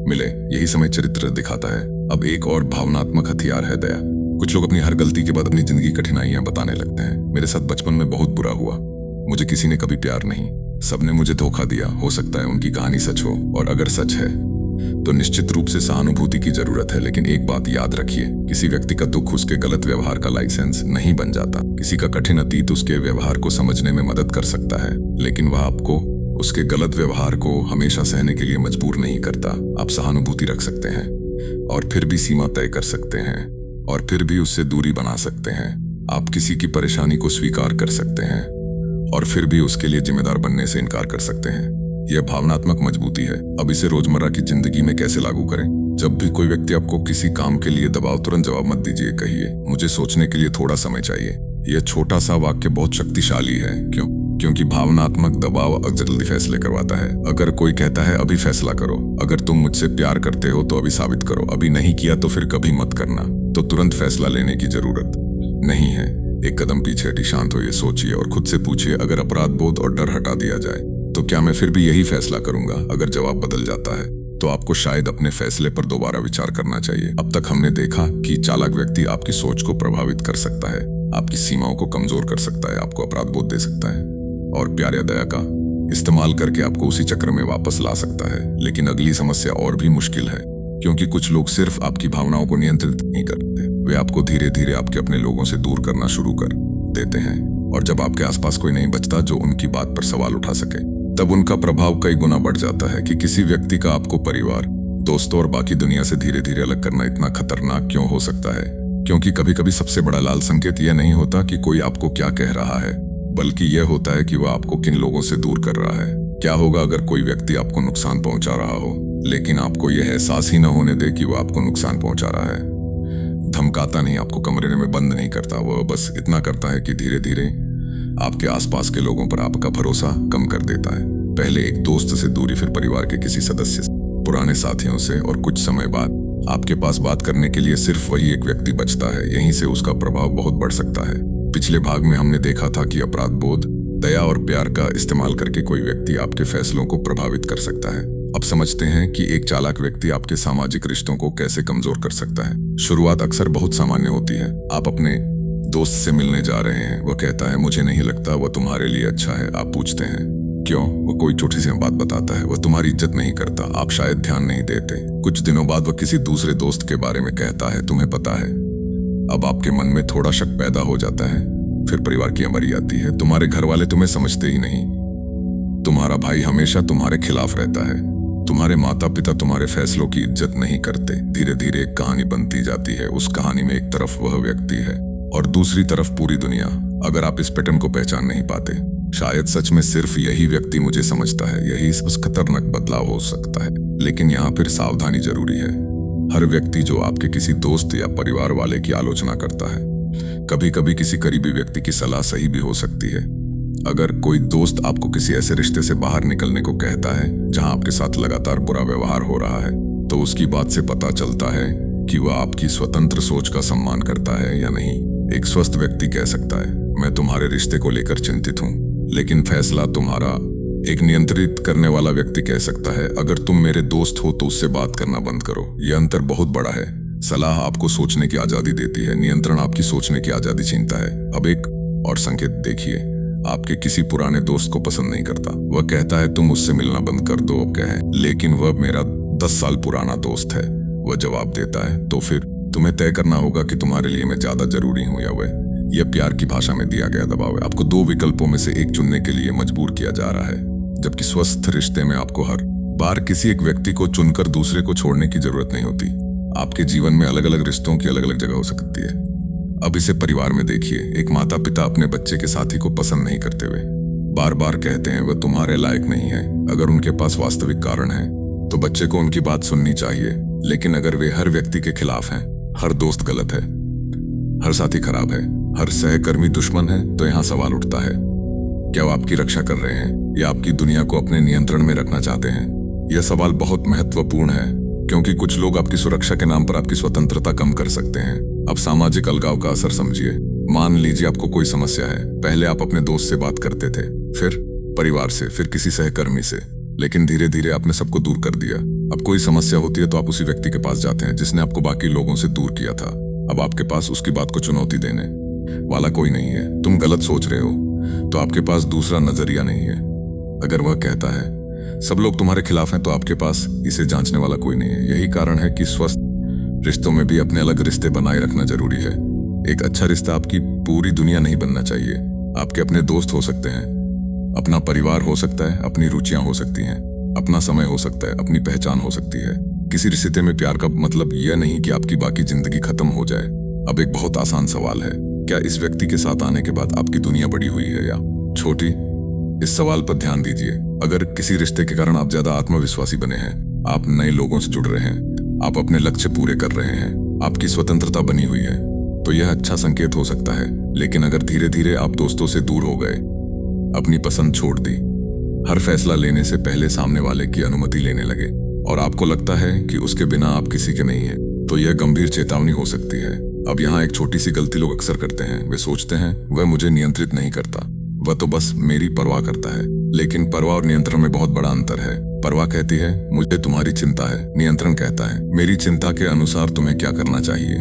मिले। यही समय चरित्र दिखाता है। अब एक और भावनात्मक हथियार है दया। कुछ लोग अपनी हर गलती के बाद अपनी जिंदगी की कठिनाइयां बताने लगते हैं। मेरे साथ बचपन में बहुत बुरा हुआ, मुझे किसी ने कभी प्यार नहीं, सबने मुझे धोखा दिया। हो सकता है उनकी कहानी सच हो, और अगर सच है तो निश्चित रूप से सहानुभूति की जरूरत है। लेकिन एक बात याद रखिए, किसी व्यक्ति का दुख उसके गलत व्यवहार का लाइसेंस नहीं बन जाता। किसी का कठिन अतीत उसके व्यवहार को समझने में मदद कर सकता है, लेकिन वह आपको उसके गलत व्यवहार को हमेशा सहने के लिए मजबूर नहीं करता। आप सहानुभूति रख सकते हैं और फिर भी सीमा तय कर सकते हैं, और फिर भी उससे दूरी बना सकते हैं। आप किसी की परेशानी को स्वीकार कर सकते हैं और फिर भी उसके लिए जिम्मेदार बनने से इनकार कर सकते हैं। यह भावनात्मक मजबूती है। अब इसे रोजमर्रा की जिंदगी में कैसे लागू करें? जब भी कोई व्यक्ति आपको किसी काम के लिए दबाव, तुरंत जवाब मत दीजिए। कहिए, मुझे सोचने के लिए थोड़ा समय चाहिए। यह छोटा सा वाक्य बहुत शक्तिशाली है। क्यों? क्योंकि भावनात्मक दबाव अक्सर जल्दी फैसले करवाता है। अगर कोई कहता है अभी फैसला करो, अगर तुम मुझसे प्यार करते हो तो अभी साबित करो, अभी नहीं किया तो फिर कभी मत करना, तो तुरंत फैसला लेने की जरूरत नहीं है। एक कदम पीछे हटी, शांत होइए, सोचिए और खुद से पूछिए, अगर अपराध बोध और डर हटा दिया जाए तो क्या मैं फिर भी यही फैसला करूंगा? अगर जवाब बदल जाता है तो आपको शायद अपने फैसले पर दोबारा विचार करना चाहिए। अब तक हमने देखा कि चालाक व्यक्ति आपकी सोच को प्रभावित कर सकता है, आपकी सीमाओं को कमजोर कर सकता है, आपको अपराध बोध दे सकता है और प्यार या दया का इस्तेमाल करके आपको उसी चक्र में वापस ला सकता है। लेकिन अगली समस्या और भी मुश्किल है, क्योंकि कुछ लोग सिर्फ आपकी भावनाओं को नियंत्रित नहीं करते, वे आपको धीरे धीरे आपके अपने लोगों से दूर करना शुरू कर देते हैं। और जब आपके आसपास कोई नहीं बचता जो उनकी बात पर सवाल उठा सके, तब उनका प्रभाव कई गुना बढ़ जाता है। कि किसी व्यक्ति का आपको परिवार, दोस्तों और बाकी दुनिया से धीरे धीरे अलग करना इतना खतरनाक क्यों हो सकता है? क्योंकि कभी कभी सबसे बड़ा लाल संकेत यह नहीं होता कि कोई आपको क्या कह रहा है, बल्कि यह होता है कि वह आपको किन लोगों से दूर कर रहा है। क्या होगा अगर कोई व्यक्ति आपको नुकसान पहुंचा रहा हो, लेकिन आपको यह एहसास ही न होने दे कि वह आपको नुकसान पहुंचा रहा है? धमकाता नहीं, आपको कमरे में बंद नहीं करता, वह बस इतना करता है कि धीरे धीरे आपके आसपास के लोगों पर आपका भरोसा कम कर देता है। पहले एक दोस्त से दूरी, फिर परिवार के किसी सदस्य से, पुराने साथियों से, और कुछ समय बाद आपके पास बात करने के लिए सिर्फ वही एक व्यक्ति बचता है। यहीं से उसका प्रभाव बहुत बढ़ सकता है। पिछले भाग में हमने देखा था कि अपराध बोध, दया और प्यार का इस्तेमाल करके कोई व्यक्ति आपके फैसलों को प्रभावित कर सकता है। अब समझते हैं कि एक चालाक व्यक्ति आपके सामाजिक रिश्तों को कैसे कमजोर कर सकता है। शुरुआत अक्सर बहुत सामान्य होती है। आप अपने दोस्त से मिलने जा रहे हैं, वह कहता है मुझे नहीं लगता वह तुम्हारे लिए अच्छा है। आप पूछते हैं क्यों? वह कोई छोटी सी बात बताता है, वह तुम्हारी इज्जत नहीं करता, आप शायद ध्यान नहीं देते। कुछ दिनों बाद वह किसी दूसरे दोस्त के बारे में कहता है, तुम्हें पता है। अब आपके मन में थोड़ा शक पैदा हो जाता है। फिर परिवार की अमरी आती है, तुम्हारे घर वाले तुम्हें समझते ही नहीं, तुम्हारा भाई हमेशा तुम्हारे खिलाफ रहता है, तुम्हारे माता पिता तुम्हारे फैसलों की इज्जत नहीं करते। धीरे धीरे एक कहानी बनती जाती है। उस कहानी में एक तरफ वह व्यक्ति है और दूसरी तरफ पूरी दुनिया। अगर आप इस पैटर्न को पहचान नहीं पाते, शायद सच में सिर्फ यही व्यक्ति मुझे समझता है, यही सबसे खतरनाक बदलाव हो सकता है। लेकिन यहाँ फिर सावधानी जरूरी है। हर व्यक्ति जो आपके किसी दोस्त या परिवार वाले की आलोचना करता है, कभी कभी किसी करीबी व्यक्ति की सलाह सही भी हो सकती है। अगर कोई दोस्त आपको किसी ऐसे रिश्ते से बाहर निकलने को कहता है जहां आपके साथ लगातार बुरा व्यवहार हो रहा है, तो उसकी बात से पता चलता है कि वह आपकी स्वतंत्र सोच का सम्मान करता है या नहीं। एक स्वस्थ व्यक्ति कह सकता है, मैं तुम्हारे रिश्ते को लेकर चिंतित हूँ, लेकिन फैसला तुम्हारा। एक नियंत्रित करने वाला व्यक्ति कह सकता है, अगर तुम मेरे दोस्त हो तो उससे बात करना बंद करो। यह अंतर बहुत बड़ा है। सलाह आपको सोचने की आजादी देती है, नियंत्रण आपकी सोचने की आजादी छीनता है। अब एक और संकेत देखिए, आपके किसी पुराने दोस्त को पसंद नहीं करता। वह कहता है तुम उससे मिलना बंद कर दो, कहे, लेकिन वह मेरा 10 साल पुराना दोस्त है। वह जवाब देता है, तो फिर तुम्हें तय करना होगा कि तुम्हारे लिए मैं ज्यादा जरूरी हूं या वह। यह प्यार की भाषा में दिया गया दबाव है। आपको 2 विकल्पों में से एक चुनने के लिए मजबूर किया जा रहा है, जबकि स्वस्थ रिश्ते में आपको हर बार किसी एक व्यक्ति को चुनकर दूसरे को छोड़ने की जरूरत नहीं होती। आपके जीवन में अलग अलग रिश्तों की अलग अलग जगह हो सकती है। अब इसे परिवार में देखिए। एक माता पिता अपने बच्चे के साथी को पसंद नहीं करते हुए बार बार कहते हैं वह तुम्हारे लायक नहीं है। अगर उनके पास वास्तविक कारण है तो बच्चे को उनकी बात सुननी चाहिए, लेकिन अगर वे हर व्यक्ति के खिलाफ हैं, हर दोस्त गलत है, हर साथी खराब है, हर सहकर्मी दुश्मन है, तो यहाँ सवाल उठता है, क्या वो आपकी रक्षा कर रहे हैं या आपकी दुनिया को अपने नियंत्रण में रखना चाहते हैं? यह सवाल बहुत महत्वपूर्ण है, क्योंकि कुछ लोग आपकी सुरक्षा के नाम पर आपकी स्वतंत्रता कम कर सकते हैं। अब सामाजिक अलगाव का असर समझिए। मान लीजिए आपको कोई समस्या है। पहले आप अपने दोस्त से बात करते थे, फिर परिवार से, फिर किसी सहकर्मी से, लेकिन धीरे धीरे आपने सबको दूर कर दिया। अब कोई समस्या होती है तो आप उसी व्यक्ति के पास जाते हैं जिसने आपको बाकी लोगों से दूर किया था। अब आपके पास उसकी बात को चुनौती देने वाला कोई नहीं है। तुम गलत सोच रहे हो तो आपके पास दूसरा नजरिया नहीं है। अगर वह कहता है सब लोग तुम्हारे खिलाफ हैं, तो आपके पास इसे जांचने वाला कोई नहीं है। यही कारण है कि स्वस्थ रिश्तों में भी अपने अलग रिश्ते बनाए रखना जरूरी है। एक अच्छा रिश्ता आपकी पूरी दुनिया नहीं बनना चाहिए। आपके अपने दोस्त हो सकते हैं, अपना परिवार हो सकता है, अपनी रुचियां हो सकती हैं, अपना समय हो सकता है, अपनी पहचान हो सकती है। किसी रिश्ते में प्यार का मतलब यह नहीं कि आपकी बाकी जिंदगी खत्म हो जाए। अब एक बहुत आसान सवाल है, क्या इस व्यक्ति के साथ आने के बाद आपकी दुनिया बड़ी हुई है या छोटी? इस सवाल पर ध्यान दीजिए। अगर किसी रिश्ते के कारण आप ज्यादा आत्मविश्वासी बने हैं, आप नए लोगों से जुड़ रहे हैं, आप अपने लक्ष्य पूरे कर रहे हैं, आपकी स्वतंत्रता बनी हुई है, तो यह अच्छा संकेत हो सकता है। लेकिन अगर धीरे धीरे आप दोस्तों से दूर हो गए, अपनी पसंद छोड़ दी, हर फैसला लेने से पहले सामने वाले की अनुमति लेने लगे, और आपको लगता है कि उसके बिना आप किसी के नहीं हैं, तो यह गंभीर चेतावनी हो सकती है। अब यहाँ एक छोटी सी गलती लोग अक्सर करते हैं। वे सोचते हैं वह मुझे नियंत्रित नहीं करता, वह तो बस मेरी परवाह करता है। लेकिन परवाह और नियंत्रण में बहुत बड़ा अंतर है। परवाह कहती है मुझे तुम्हारी चिंता है, नियंत्रण कहता है मेरी चिंता के अनुसार तुम्हें क्या करना चाहिए।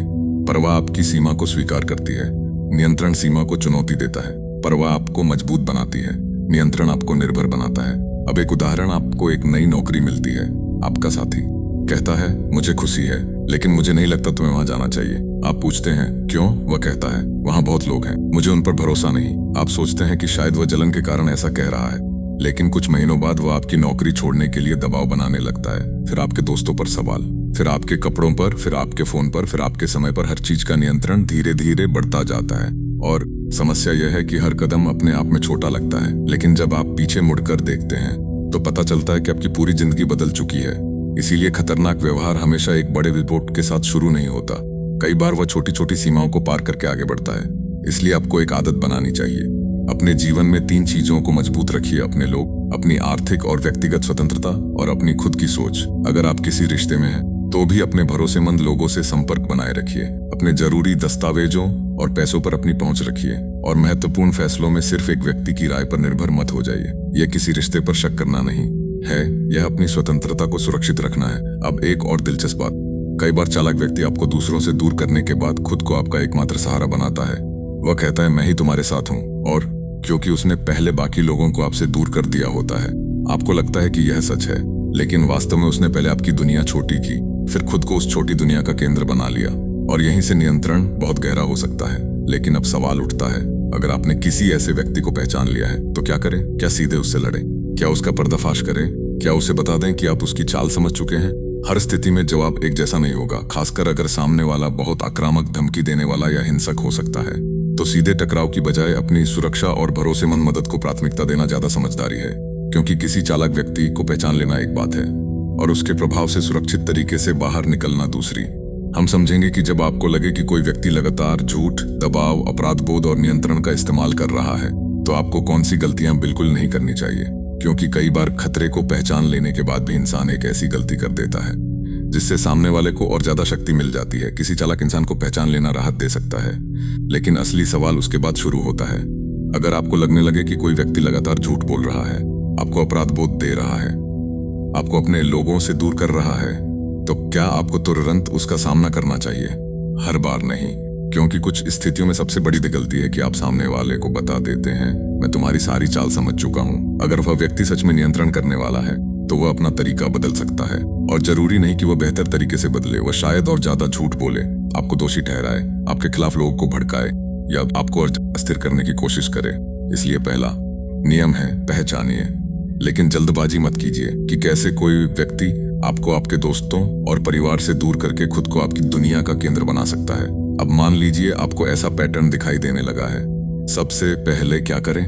परवाह आपकी सीमा को स्वीकार करती है, नियंत्रण सीमा को चुनौती देता है। परवाह आपको मजबूत बनाती है, नियंत्रण आपको निर्भर बनाता है। अब एक उदाहरण, आपको एक नई नौकरी मिलती है। आपका साथी कहता है मुझे खुशी है, लेकिन मुझे नहीं लगता तुम्हें वहां जाना चाहिए। आप पूछते हैं क्यों? वह कहता है वहां बहुत लोग हैं, मुझे उन पर भरोसा नहीं। आप सोचते हैं कि शायद वह जलन के कारण ऐसा कह रहा है, लेकिन कुछ महीनों बाद वह आपकी नौकरी छोड़ने के लिए दबाव बनाने लगता है। फिर आपके दोस्तों पर सवाल, फिर आपके कपड़ों पर, फिर आपके फोन पर, फिर आपके समय पर। हर चीज का नियंत्रण धीरे धीरे बढ़ता जाता है। और समस्या यह है कि हर कदम अपने आप में छोटा लगता है, लेकिन जब आप पीछे मुड़कर देखते हैं तो पता चलता है कि आपकी पूरी जिंदगी बदल चुकी है। इसीलिए खतरनाक व्यवहार हमेशा एक बड़े विस्फोट के साथ शुरू नहीं होता। कई बार वह छोटी छोटी सीमाओं को पार करके आगे बढ़ता है। इसलिए आपको एक आदत बनानी चाहिए। अपने जीवन में 3 चीजों को मजबूत रखिए: अपने लोग, अपनी आर्थिक और व्यक्तिगत स्वतंत्रता, और अपनी खुद की सोच। अगर आप किसी रिश्ते में हैं तो भी अपने भरोसेमंद लोगों से संपर्क बनाए रखिए। अपने जरूरी दस्तावेजों और पैसों पर अपनी पहुंच रखिए, और महत्वपूर्ण फैसलों में सिर्फ एक व्यक्ति की राय पर निर्भर मत हो जाइए। यह किसी रिश्ते पर शक करना नहीं है, यह अपनी स्वतंत्रता को सुरक्षित रखना है। अब एक और दिलचस्प बात, कई बार चालाक व्यक्ति आपको दूसरों से दूर करने के बाद खुद को आपका एकमात्र सहारा बनाता है। वह कहता है मैं ही तुम्हारे साथ हूँ, और क्योंकि उसने पहले बाकी लोगों को आपसे दूर कर दिया होता है, आपको लगता है कि यह सच है, लेकिन वास्तव में उसने पहले आपकी दुनिया छोटी की, फिर खुद को उस छोटी दुनिया का केंद्र बना लिया, और यहीं से नियंत्रण बहुत गहरा हो सकता है। लेकिन अब सवाल उठता है, अगर आपने किसी ऐसे व्यक्ति को पहचान लिया है तो क्या करें? क्या सीधे उससे लड़ें? क्या उसका पर्दाफाश करें? क्या उसे बता दें कि आप उसकी चाल समझ चुके हैं? हर स्थिति में जवाब एक जैसा नहीं होगा, खासकर अगर सामने वाला बहुत आक्रामक, धमकी देने वाला या हिंसक हो सकता है। तो सीधे टकराव की बजाय अपनी सुरक्षा और भरोसेमंद मदद को प्राथमिकता देना ज्यादा समझदारी है, क्योंकि किसी चालाक व्यक्ति को पहचान लेना एक बात है और उसके प्रभाव से सुरक्षित तरीके से बाहर निकलना दूसरी। हम समझेंगे कि जब आपको लगे कि कोई व्यक्ति लगातार झूठ, दबाव, अपराध बोध और नियंत्रण का इस्तेमाल कर रहा है, तो आपको कौन सी गलतियां बिल्कुल नहीं करनी चाहिए, क्योंकि कई बार खतरे को पहचान लेने के बाद भी इंसान एक ऐसी गलती कर देता है जिससे सामने वाले को और ज्यादा शक्ति मिल जाती है। किसी चालाक इंसान को पहचान लेना राहत दे सकता है, लेकिन असली सवाल उसके बाद शुरू होता है। अगर आपको लगने लगे कि कोई व्यक्ति लगातार झूठ बोल रहा है, आपको अपराध बोध दे रहा है, आपको अपने लोगों से दूर कर रहा है, तो क्या आपको तुरंत उसका सामना करना चाहिए? हर बार नहीं, क्योंकि कुछ स्थितियों में सबसे बड़ी गलती है कि आप सामने वाले को बता देते हैं, मैं तुम्हारी सारी चाल समझ चुका हूं। अगर वह व्यक्ति सच में नियंत्रण करने वाला है तो वह अपना तरीका बदल सकता है, और जरूरी नहीं कि वह बेहतर तरीके से बदले। वह शायद और ज्यादा झूठ बोले, आपको दोषी ठहराए, आपके खिलाफ लोगों को भड़काए या आपको अस्थिर करने की कोशिश करे। इसलिए पहला नियम है, पहचानिए, लेकिन जल्दबाजी मत कीजिए कि कैसे कोई व्यक्ति आपको आपके दोस्तों और परिवार से दूर करके खुद को आपकी दुनिया का केंद्र बना सकता है। अब मान लीजिए आपको ऐसा पैटर्न दिखाई देने लगा है। सबसे पहले क्या करें?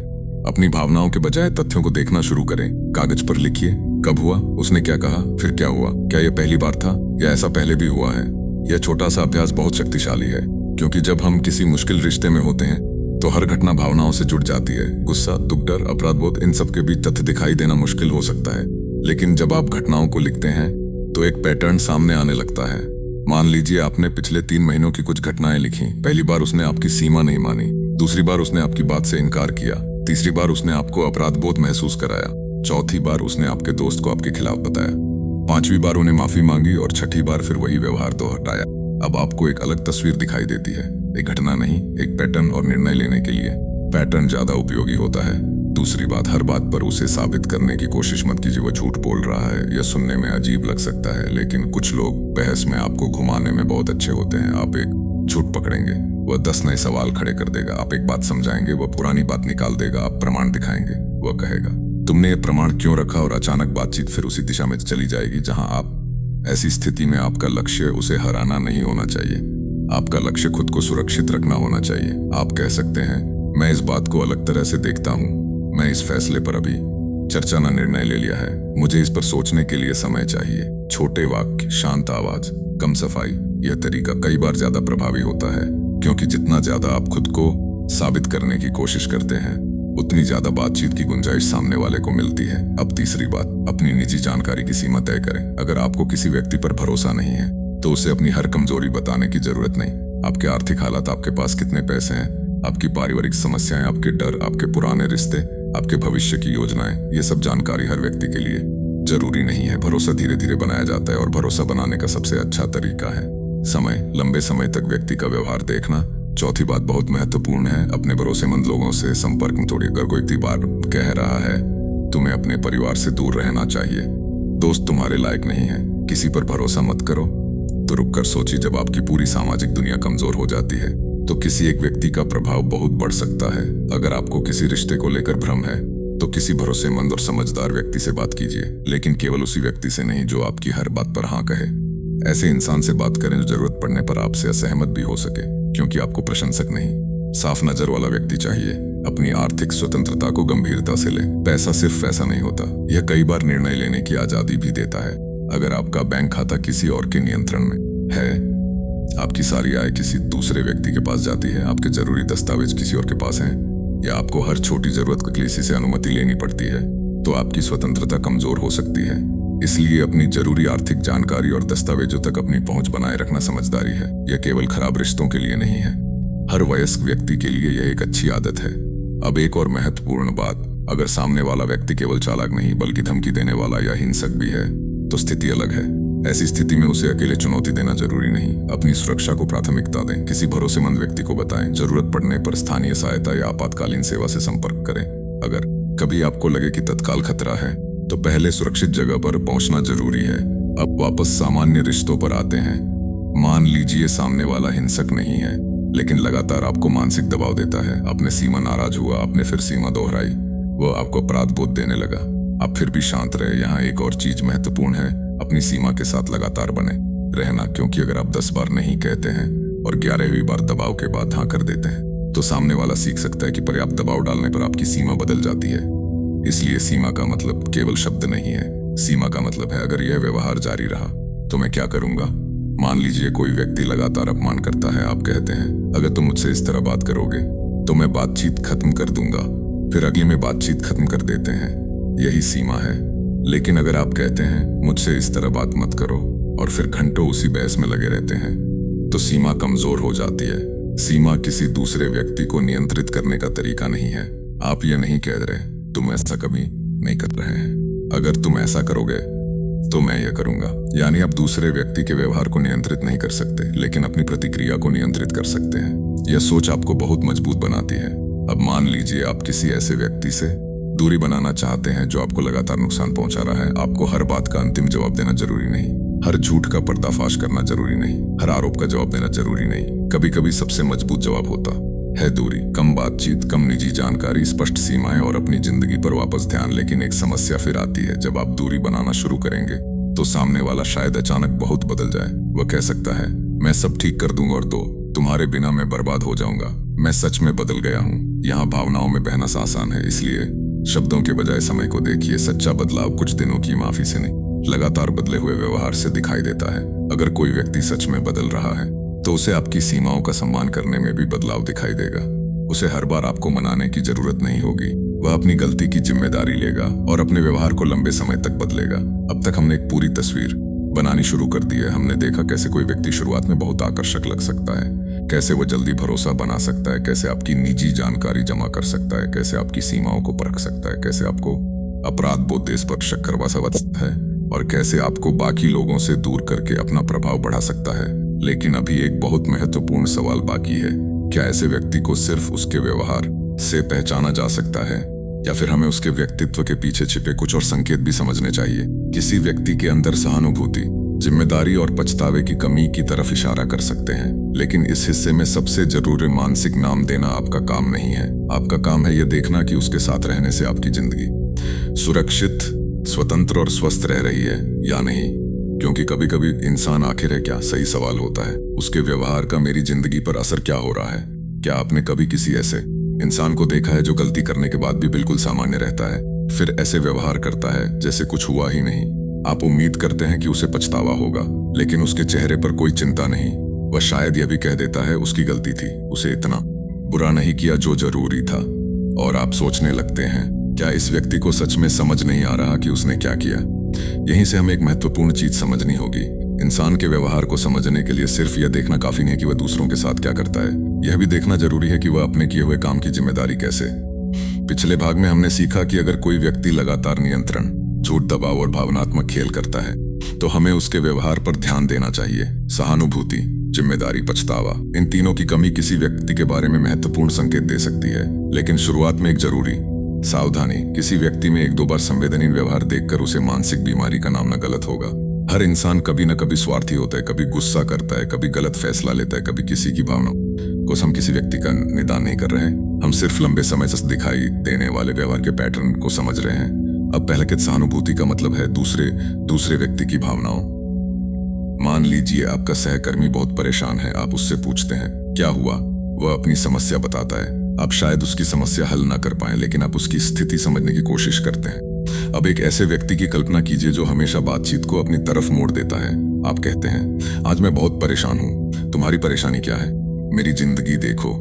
अपनी भावनाओं के बजाय तथ्यों को देखना शुरू करें। कागज पर लिखिए, कब हुआ, उसने क्या कहा, फिर क्या हुआ, क्या यह पहली बार था या ऐसा पहले भी हुआ है। यह छोटा सा अभ्यास बहुत शक्तिशाली है, क्योंकि जब हम किसी मुश्किल रिश्ते में होते हैं तो हर घटना भावनाओं से जुड़ जाती है। गुस्सा, दुख, डर, अपराध बोध, इन सब के बीच तथ्य दिखाई देना मुश्किल हो सकता है, लेकिन जब आप घटनाओं को लिखते हैं तो एक पैटर्न सामने आने लगता है। मान लीजिए आपने पिछले 3 महीनों की कुछ घटनाएं लिखी। पहली बार उसने आपकी सीमा नहीं मानी, दूसरी बार उसने आपकी बात से इनकार किया, तीसरी बार उसने आपको अपराध बोध महसूस कराया, चौथी बार उसने आपके दोस्त को आपके खिलाफ बताया, 5वीं बार उन्हें माफी मांगी और 6ठी बार फिर वही व्यवहार दोहराया। अब आपको एक अलग तस्वीर दिखाई देती है, एक घटना नहीं, एक पैटर्न। और निर्णय लेने के लिए पैटर्न ज्यादा उपयोगी होता है। दूसरी बात, हर बात पर उसे साबित करने की कोशिश मत कीजिए वह झूठ बोल रहा है। यह सुनने में अजीब लग सकता है, लेकिन कुछ लोग बहस में आपको घुमाने में बहुत अच्छे होते हैं। आप एक झूठ पकड़ेंगे, वह 10 नए सवाल खड़े कर देगा। आप एक बात समझाएंगे, वह पुरानी बात निकाल देगा। आप प्रमाण दिखाएंगे, वह कहेगा तुमने ये प्रमाण क्यों रखा, और अचानक बातचीत फिर उसी दिशा में चली जाएगी जहां आप। ऐसी स्थिति में आपका लक्ष्य उसे हराना नहीं होना चाहिए, आपका लक्ष्य खुद को सुरक्षित रखना होना चाहिए। आप कह सकते हैं, मैं इस बात को अलग तरह से देखता हूँ, मैं इस फैसले पर अभी चर्चा न निर्णय ले लिया है, मुझे इस पर सोचने के लिए समय चाहिए। छोटे वाक्य, शांत आवाज, कम सफाई, यह तरीका कई बार ज्यादा प्रभावी होता है, क्योंकि जितना ज्यादा आप खुद को साबित करने की कोशिश करते हैं उतनी ज्यादा बातचीत की गुंजाइश सामने वाले को मिलती है। अब तीसरी बात, अपनी निजी जानकारी की सीमा तय करें। अगर आपको किसी व्यक्ति पर भरोसा नहीं है तो उसे अपनी हर कमजोरी बताने की जरूरत नहीं। आपके आर्थिक हालात, आपके पास कितने पैसे हैं, आपकी पारिवारिक समस्याएं, आपके डर, आपके पुराने रिश्ते, आपके भविष्य की योजनाएं, ये सब जानकारी हर व्यक्ति के लिए जरूरी नहीं है। भरोसा धीरे धीरे बनाया जाता है, और भरोसा बनाने का सबसे अच्छा तरीका है समय। लंबे समय तक व्यक्ति का व्यवहार देखना। चौथी बात बहुत महत्वपूर्ण है, अपने भरोसेमंद लोगों से संपर्क में तोड़िए। अगर कोई बार कह रहा है तुम्हें अपने परिवार से दूर रहना चाहिए, दोस्त तुम्हारे लायक नहीं है, किसी पर भरोसा मत करो, तो रुक कर सोचिए, जब आपकी पूरी सामाजिक दुनिया कमजोर हो जाती है तो किसी एक व्यक्ति का प्रभाव बहुत बढ़ सकता है। अगर आपको किसी रिश्ते को लेकर भ्रम है तो किसी भरोसेमंद और समझदार व्यक्ति से बात कीजिए, लेकिन केवल उसी व्यक्ति से नहीं जो आपकी हर बात पर हाँ कहे। ऐसे इंसान से बात करें जो जरूरत पड़ने पर आपसे असहमत भी हो सके, क्योंकि आपको प्रशंसक नहीं, साफ नजर वाला व्यक्ति चाहिए। अपनी आर्थिक स्वतंत्रता को गंभीरता से ले। पैसा सिर्फ पैसा नहीं होता, यह कई बार निर्णय लेने की आजादी भी देता है। अगर आपका बैंक खाता किसी और के नियंत्रण में है, आपकी सारी आय किसी दूसरे व्यक्ति के पास जाती है, आपके जरूरी दस्तावेज किसी और के पास हैं, या आपको हर छोटी जरूरत के लिए किसी से अनुमति लेनी पड़ती है, तो आपकी स्वतंत्रता कमजोर हो सकती है। इसलिए अपनी जरूरी आर्थिक जानकारी और दस्तावेजों तक अपनी पहुंच बनाए रखना समझदारी है। यह केवल खराब रिश्तों के लिए नहीं है, हर वयस्क व्यक्ति के लिए यह एक अच्छी आदत है। अब एक और महत्वपूर्ण बात, अगर सामने वाला व्यक्ति केवल चालाक नहीं बल्कि धमकी देने वाला या हिंसक भी है तो स्थिति अलग है। ऐसी स्थिति में उसे अकेले चुनौती देना जरूरी नहीं, अपनी सुरक्षा को प्राथमिकता दें। किसी भरोसेमंद व्यक्ति को बताएं, जरूरत पड़ने पर स्थानीय सहायता या आपातकालीन सेवा से संपर्क करें। अगर कभी आपको लगे कि तत्काल खतरा है तो पहले सुरक्षित जगह पर पहुंचना जरूरी है। अब वापस सामान्य रिश्तों पर आते हैं। मान लीजिए सामने वाला हिंसक नहीं है, लेकिन लगातार आपको मानसिक दबाव देता है। आपने सीमा नाराज हुआ, आपने फिर सीमा दोहराई, वह आपको अपराध बोध देने लगा। आप फिर भी शांत रहे। यहाँ एक और चीज महत्वपूर्ण है, अपनी सीमा के साथ लगातार बने रहना, क्योंकि अगर आप 10 बार नहीं कहते हैं और 11वीं बार दबाव के बाद हाँ कर देते हैं तो सामने वाला सीख सकता है कि पर्याप्त दबाव डालने पर आपकी सीमा बदल जाती है। इसलिए सीमा का मतलब केवल शब्द नहीं है, सीमा का मतलब है अगर यह व्यवहार जारी रहा तो मैं क्या करूंगा। मान लीजिए कोई व्यक्ति लगातार अपमान करता है, आप कहते हैं अगर तुम मुझसे इस तरह बात करोगे तो मैं बातचीत खत्म कर दूंगा, फिर अगले में बातचीत खत्म कर देते हैं, यही सीमा है। लेकिन अगर आप कहते हैं मुझसे इस तरह बात मत करो और फिर घंटों उसी बहस में लगे रहते हैं तो सीमा कमजोर हो जाती है। सीमा किसी दूसरे व्यक्ति को नियंत्रित करने का तरीका नहीं है। आप ये नहीं कह रहे तुम ऐसा कभी नहीं कर रहे हैं, अगर तुम ऐसा करोगे तो मैं यह करूंगा। यानी आप दूसरे व्यक्ति के व्यवहार को नियंत्रित नहीं कर सकते, लेकिन अपनी प्रतिक्रिया को नियंत्रित कर सकते हैं। यह सोच आपको बहुत मजबूत बनाती है। अब मान लीजिए आप किसी ऐसे व्यक्ति से दूरी बनाना चाहते हैं जो आपको लगातार नुकसान पहुंचा रहा है। आपको हर बात का अंतिम जवाब देना जरूरी नहीं, हर झूठ का पर्दाफाश करना जरूरी नहीं, हर आरोप का जवाब देना जरूरी नहीं। कभी कभी सबसे मजबूत जवाब होता है दूरी, कम बातचीत, कम निजी जानकारी, स्पष्ट सीमाएं और अपनी जिंदगी पर वापस ध्यान। लेकिन एक समस्या फिर आती है, जब आप दूरी बनाना शुरू करेंगे तो सामने वाला शायद अचानक बहुत बदल जाए। वह कह सकता है मैं सब ठीक कर दूंगा और तो तुम्हारे बिना मैं बर्बाद हो जाऊंगा। मैं सच में बदल गया हूँ। यहाँ भावनाओं में बहना आसान है, इसलिए शब्दों के बजाय समय को देखिए। सच्चा बदलाव कुछ दिनों की माफी से नहीं, लगातार बदले हुए व्यवहार से दिखाई देता है। अगर कोई व्यक्ति सच में बदल रहा है तो उसे आपकी सीमाओं का सम्मान करने में भी बदलाव दिखाई देगा। उसे हर बार आपको मनाने की जरूरत नहीं होगी। वह अपनी गलती की जिम्मेदारी लेगा और अपने व्यवहार को लंबे समय तक बदलेगा। अब तक हमने एक पूरी तस्वीर बनानी शुरू कर दी है। हमने देखा कैसे कोई व्यक्ति शुरुआत में बहुत आकर्षक लग सकता है, कैसे वह जल्दी भरोसा बना सकता है, कैसे आपकी निजी जानकारी जमा कर सकता है, कैसे आपकी सीमाओं को परख सकता है, कैसे आपको अपराध बोध पर शक करवा सकता है और कैसे आपको बाकी लोगों से दूर करके अपना प्रभाव बढ़ा सकता है। लेकिन अभी एक बहुत महत्वपूर्ण सवाल बाकी है, क्या ऐसे व्यक्ति को सिर्फ उसके व्यवहार से पहचाना जा सकता है या फिर हमें उसके व्यक्तित्व के पीछे छिपे कुछ और संकेत भी समझने चाहिए। किसी व्यक्ति के अंदर सहानुभूति, जिम्मेदारी और पछतावे की कमी की तरफ इशारा कर सकते हैं, लेकिन इस हिस्से में सबसे जरूरी मानसिक नाम देना आपका काम नहीं है। आपका काम है यह देखना कि उसके साथ रहने से आपकी जिंदगी सुरक्षित, स्वतंत्र और स्वस्थ रह रही है या नहीं। क्योंकि कभी कभी इंसान आखिर है क्या, सही सवाल होता है, उसके व्यवहार का मेरी जिंदगी पर असर क्या हो रहा है। क्या आपने कभी किसी ऐसे इंसान को देखा है जो गलती करने के बाद भी बिल्कुल सामान्य रहता है, फिर ऐसे व्यवहार करता है जैसे कुछ हुआ ही नहीं। आप उम्मीद करते हैं कि उसे पछतावा होगा, लेकिन उसके चेहरे पर कोई चिंता नहीं। वह शायद यह भी कह देता है उसकी गलती थी, उसे इतना बुरा नहीं किया जो जरूरी था। और आप सोचने लगते हैं क्या इस व्यक्ति को सच में समझ नहीं आ रहा कि उसने क्या किया। यहीं से हमें एक महत्वपूर्ण चीज समझनी होगी। इंसान के व्यवहार को समझने के लिए सिर्फ यह देखना काफी नहीं कि वह दूसरों के साथ क्या करता है, यह भी देखना जरूरी है कि वह अपने किए हुए काम की जिम्मेदारी कैसे। पिछले भाग में हमने सीखा कि अगर कोई व्यक्ति लगातार नियंत्रण, झूठ, दबाव और भावनात्मक खेल करता है तो हमें उसके व्यवहार पर ध्यान देना चाहिए। सहानुभूति, जिम्मेदारी, पछतावा, इन तीनों की कमी किसी व्यक्ति के बारे में महत्वपूर्ण संकेत दे सकती है। लेकिन शुरुआत में एक जरूरी सावधानी, किसी व्यक्ति में 1-2 बार संवेदनहीन व्यवहार देखकर उसे मानसिक बीमारी का नाम न गलत होगा। हर इंसान कभी न कभी स्वार्थी होता है, कभी गुस्सा करता है, कभी गलत फैसला लेता है, कभी किसी की भावनाओं को। हम किसी व्यक्ति का निदान नहीं कर रहे हैं, हम सिर्फ लंबे समय से दिखाई देने वाले व्यवहार के पैटर्न को समझ रहे हैं। अब पहले सहानुभूति का मतलब है दूसरे व्यक्ति की भावनाओं। मान लीजिए आपका सहकर्मी बहुत परेशान है, आप उससे पूछते हैं क्या हुआ, वह अपनी समस्या बताता है। आप शायद उसकी समस्या हल ना कर पाए, लेकिन आप उसकी स्थिति समझने की कोशिश करते हैं। अब एक ऐसे व्यक्ति की कल्पना कीजिए जो हमेशा बातचीत को अपनी तरफ मोड़ देता है। आप कहते हैं आज मैं बहुत परेशान हूँ, तुम्हारी परेशानी क्या है, मेरी जिंदगी देखो।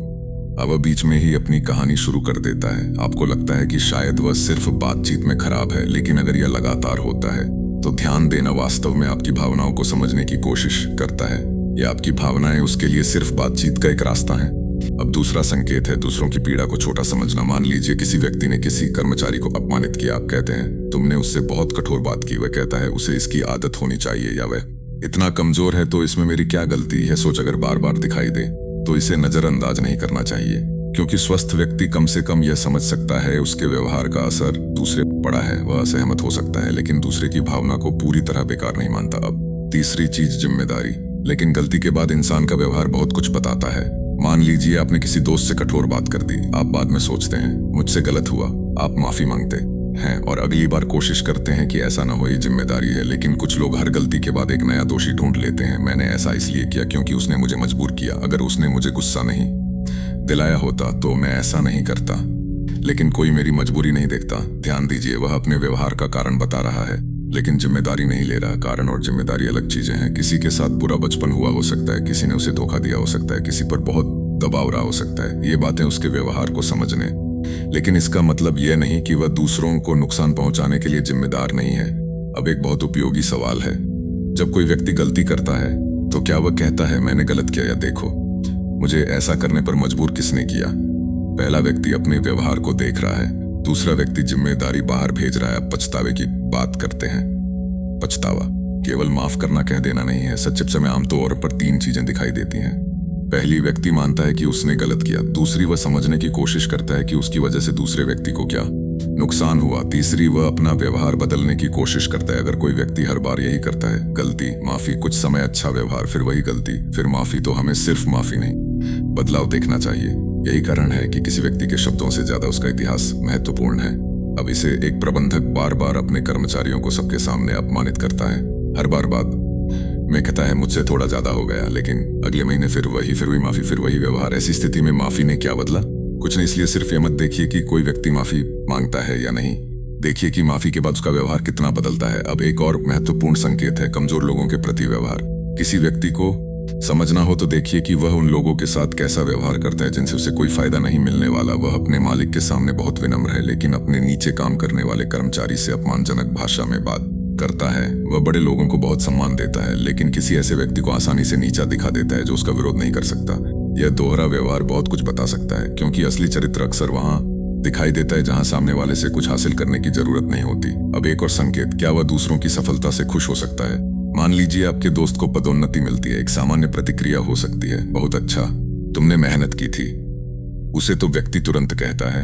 अब वह बीच में ही अपनी कहानी शुरू कर देता है। आपको लगता है कि शायद वह सिर्फ बातचीत में खराब है, लेकिन अगर यह लगातार होता है तो ध्यान देना वास्तव में आपकी भावनाओं को समझने की कोशिश करता है, या आपकी भावनाएं उसके लिए सिर्फ बातचीत का एक रास्ता है। अब दूसरा संकेत है दूसरों की पीड़ा को छोटा समझना। मान लीजिए किसी व्यक्ति ने किसी कर्मचारी को अपमानित किया। आप कहते हैं तुमने उससे बहुत कठोर बात की। वह कहता है उसे इसकी आदत होनी चाहिए, या वह इतना कमजोर है तो इसमें मेरी क्या गलती है। सोच अगर बार बार दिखाई दे तो इसे नजरअंदाज नहीं करना चाहिए, क्योंकि स्वस्थ व्यक्ति कम से कम यह समझ सकता है उसके व्यवहार का असर दूसरे पड़ा है। वह असहमत हो सकता है, लेकिन दूसरे की भावना को पूरी तरह बेकार नहीं मानता। अब तीसरी चीज जिम्मेदारी। लेकिन गलती के बाद इंसान का व्यवहार बहुत कुछ बताता है। मान लीजिए आपने किसी दोस्त से कठोर बात कर दी। आप बाद में सोचते हैं मुझसे गलत हुआ, आप माफी मांगते, हैं और अगली बार कोशिश करते हैं कि ऐसा ना हो, ये जिम्मेदारी है। लेकिन कुछ लोग हर गलती के बाद एक नया दोषी ढूंढ लेते हैं। मैंने ऐसा इसलिए किया क्योंकि उसने मुझे मजबूर किया। अगर उसने मुझे गुस्सा नहीं दिलाया होता तो मैं ऐसा नहीं करता। लेकिन कोई मेरी मजबूरी नहीं देखता। ध्यान दीजिए, वह अपने व्यवहार का कारण बता रहा है लेकिन जिम्मेदारी नहीं ले रहा। कारण और जिम्मेदारी अलग चीजें हैं। किसी के साथ बुरा बचपन हुआ हो सकता है, किसी ने उसे धोखा दिया हो सकता है, किसी पर बहुत दबाव रहा हो सकता है। ये बातें उसके व्यवहार को समझने, लेकिन इसका मतलब यह नहीं कि वह दूसरों को नुकसान पहुंचाने के लिए जिम्मेदार नहीं है। अब एक बहुत उपयोगी सवाल है, जब कोई व्यक्ति गलती करता है तो क्या वह कहता है मैंने गलत किया या देखो मुझे ऐसा करने पर मजबूर किसने किया? पहला व्यक्ति अपने व्यवहार को देख रहा है, दूसरा व्यक्ति जिम्मेदारी बाहर भेज रहा है। अब पछतावे की बात करते हैं। पछतावा केवल माफ करना कह देना नहीं है। सच्चे समय आमतौर पर तीन चीजें दिखाई देती हैं। पहली, व्यक्ति मानता है कि उसने गलत किया। दूसरी, वह समझने की कोशिश करता है कि उसकी वजह से दूसरे व्यक्ति को क्या नुकसान हुआ। तीसरी, वह अपना व्यवहार बदलने की कोशिश करता है। अगर कोई व्यक्ति हर बार यही करता है, गलती, माफी, कुछ समय अच्छा व्यवहार, फिर वही गलती, फिर माफी, तो हमें सिर्फ माफी नहीं, बदलाव देखना चाहिए। यही कारण है कि किसी व्यक्ति के शब्दों से ज्यादा उसका इतिहास महत्वपूर्ण है। अब इसे एक प्रबंधक बार बार अपने कर्मचारियों को सबके सामने अपमानित करता है। हर बार बाद में कहता है मुझसे थोड़ा ज्यादा हो गया, लेकिन अगले महीने फिर वही माफी, फिर वही व्यवहार। ऐसी स्थिति में माफी ने क्या बदला? कुछ नहीं। इसलिए सिर्फ ये मत देखिए कि कोई व्यक्ति माफी मांगता है या नहीं, देखिए कि माफी के बाद उसका व्यवहार कितना बदलता है। अब एक और महत्वपूर्ण संकेत है कमजोर लोगों के प्रति व्यवहार। किसी व्यक्ति को समझना हो तो देखिए कि वह उन लोगों के साथ कैसा व्यवहार करता है जिनसे उसे कोई फायदा नहीं मिलने वाला। वह अपने मालिक के सामने बहुत विनम्र है, लेकिन अपने नीचे काम करने वाले कर्मचारी से अपमानजनक भाषा में बात करता है। वह बड़े लोगों को बहुत सम्मान देता है, लेकिन किसी ऐसे व्यक्ति को आसानी से नीचा दिखा देता है जो उसका विरोध नहीं कर सकता। यह दोहरा व्यवहार बहुत कुछ बता सकता है, क्योंकि असली चरित्र अक्सर वहां दिखाई देता है जहां सामने वाले से कुछ हासिल करने की जरूरत नहीं होती। अब एक और संकेत, क्या वह दूसरों की सफलता से खुश हो सकता है? मान लीजिए आपके दोस्त को पदोन्नति मिलती है। एक सामान्य प्रतिक्रिया हो सकती है, बहुत अच्छा, तुमने मेहनत की थी। उसे तो व्यक्ति तुरंत कहता है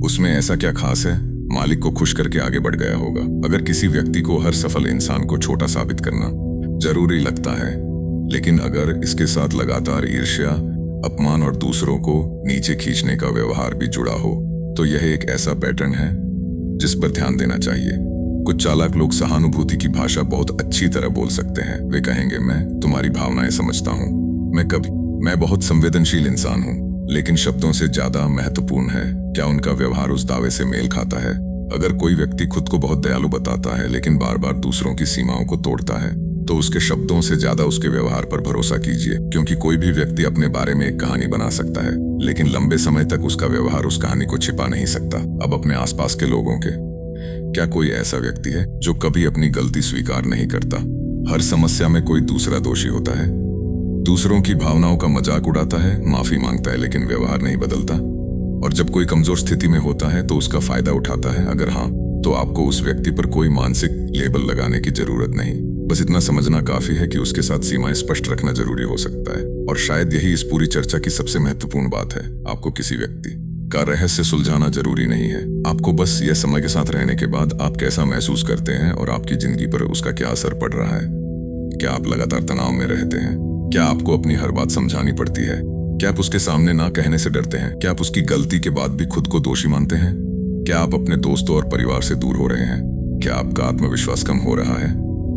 उसमें ऐसा क्या खास है, मालिक को खुश करके आगे बढ़ गया होगा। अगर किसी व्यक्ति को हर सफल इंसान को छोटा साबित करना जरूरी लगता है, लेकिन अगर इसके साथ लगातार ईर्ष्या, अपमान और दूसरों को नीचे खींचने का व्यवहार भी जुड़ा हो, तो यह एक ऐसा पैटर्न है जिस पर ध्यान देना चाहिए। कुछ चालाक लोग सहानुभूति की भाषा बहुत अच्छी तरह बोल सकते हैं। वे कहेंगे मैं तुम्हारी भावनाएं समझता हूँ, मैं बहुत संवेदनशील इंसान हूँ। लेकिन शब्दों से ज्यादा महत्वपूर्ण है क्या उनका व्यवहार उस दावे से मेल खाता है। अगर कोई व्यक्ति खुद को बहुत दयालु बताता है लेकिन बार बार दूसरों की सीमाओं को तोड़ता है, तो उसके शब्दों से ज्यादा उसके व्यवहार पर भरोसा कीजिए। क्योंकि कोई भी व्यक्ति अपने बारे में एक कहानी बना सकता है, लेकिन लंबे समय तक उसका व्यवहार उस कहानी को छिपा नहीं सकता। अब अपने आसपास के लोगों के, क्या कोई ऐसा व्यक्ति है जो कभी अपनी गलती स्वीकार नहीं करता? हर समस्या में कोई दूसरा दोषी होता है, दूसरों की भावनाओं का मजाक उड़ाता है, माफी मांगता है लेकिन व्यवहार नहीं बदलता। और जब कोई कमजोर स्थिति में होता है तो उसका फायदा उठाता है। अगर हाँ, तो आपको उस व्यक्ति पर कोई मानसिक लेबल लगाने की जरूरत नहीं। बस इतना समझना काफी है कि उसके साथ सीमाएं स्पष्ट रखना जरूरी हो सकता है। और शायद यही इस पूरी चर्चा की सबसे महत्वपूर्ण बात है। आपको किसी व्यक्ति का रहस्य सुलझाना जरूरी नहीं है। आपको बस यह समय के साथ रहने के बाद आप कैसा महसूस करते हैं और आपकी जिंदगी पर उसका क्या असर पड़ रहा है। क्या आप लगातार तनाव में रहते हैं? क्या आपको अपनी हर बात समझानी पड़ती है? क्या आप उसके सामने ना कहने से डरते हैं? क्या आप उसकी गलती के बाद भी खुद को दोषी मानते हैं? क्या आप अपने दोस्तों और परिवार से दूर हो रहे हैं? क्या आपका आत्मविश्वास कम हो रहा है?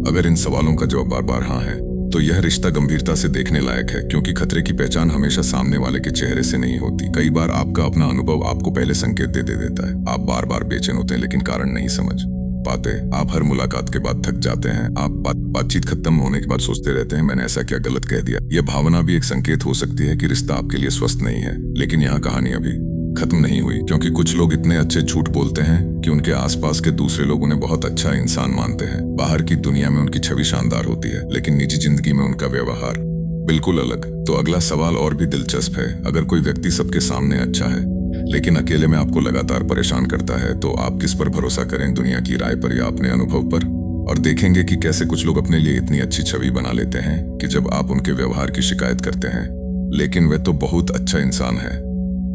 अगर इन सवालों का जवाब बार बार हाँ है, तो यह रिश्ता गंभीरता से देखने लायक है, क्योंकि खतरे की पहचान हमेशा सामने वाले के चेहरे से नहीं होती। कई बार आपका अपना अनुभव आपको पहले संकेत दे देता है। आप बार बार बेचैन होते हैं लेकिन कारण नहीं समझ पाते। आप हर मुलाकात के बाद थक जाते हैं। आप बातचीत खत्म होने के बाद सोचते रहते हैं मैंने ऐसा क्या गलत कह दिया। यह भावना भी एक संकेत हो सकती है कि रिश्ता आपके लिए स्वस्थ नहीं है। लेकिन यहाँ कहानी अभी खत्म नहीं हुई, क्योंकि कुछ लोग इतने अच्छे झूठ बोलते हैं कि उनके आसपास के दूसरे लोग उन्हें बहुत अच्छा इंसान मानते हैं। बाहर की दुनिया में उनकी छवि शानदार होती है, लेकिन निजी जिंदगी में उनका व्यवहार बिल्कुल अलग। तो अगला सवाल और भी दिलचस्प है। अगर कोई व्यक्ति सबके सामने अच्छा है लेकिन अकेले में आपको लगातार परेशान करता है, तो आप किस पर भरोसा करें, दुनिया की राय पर या अपने अनुभव पर? और देखेंगे कि कैसे कुछ लोग अपने लिए इतनी अच्छी छवि बना लेते हैं कि जब आप उनके व्यवहार की शिकायत करते हैं, लेकिन वह तो बहुत अच्छा इंसान है,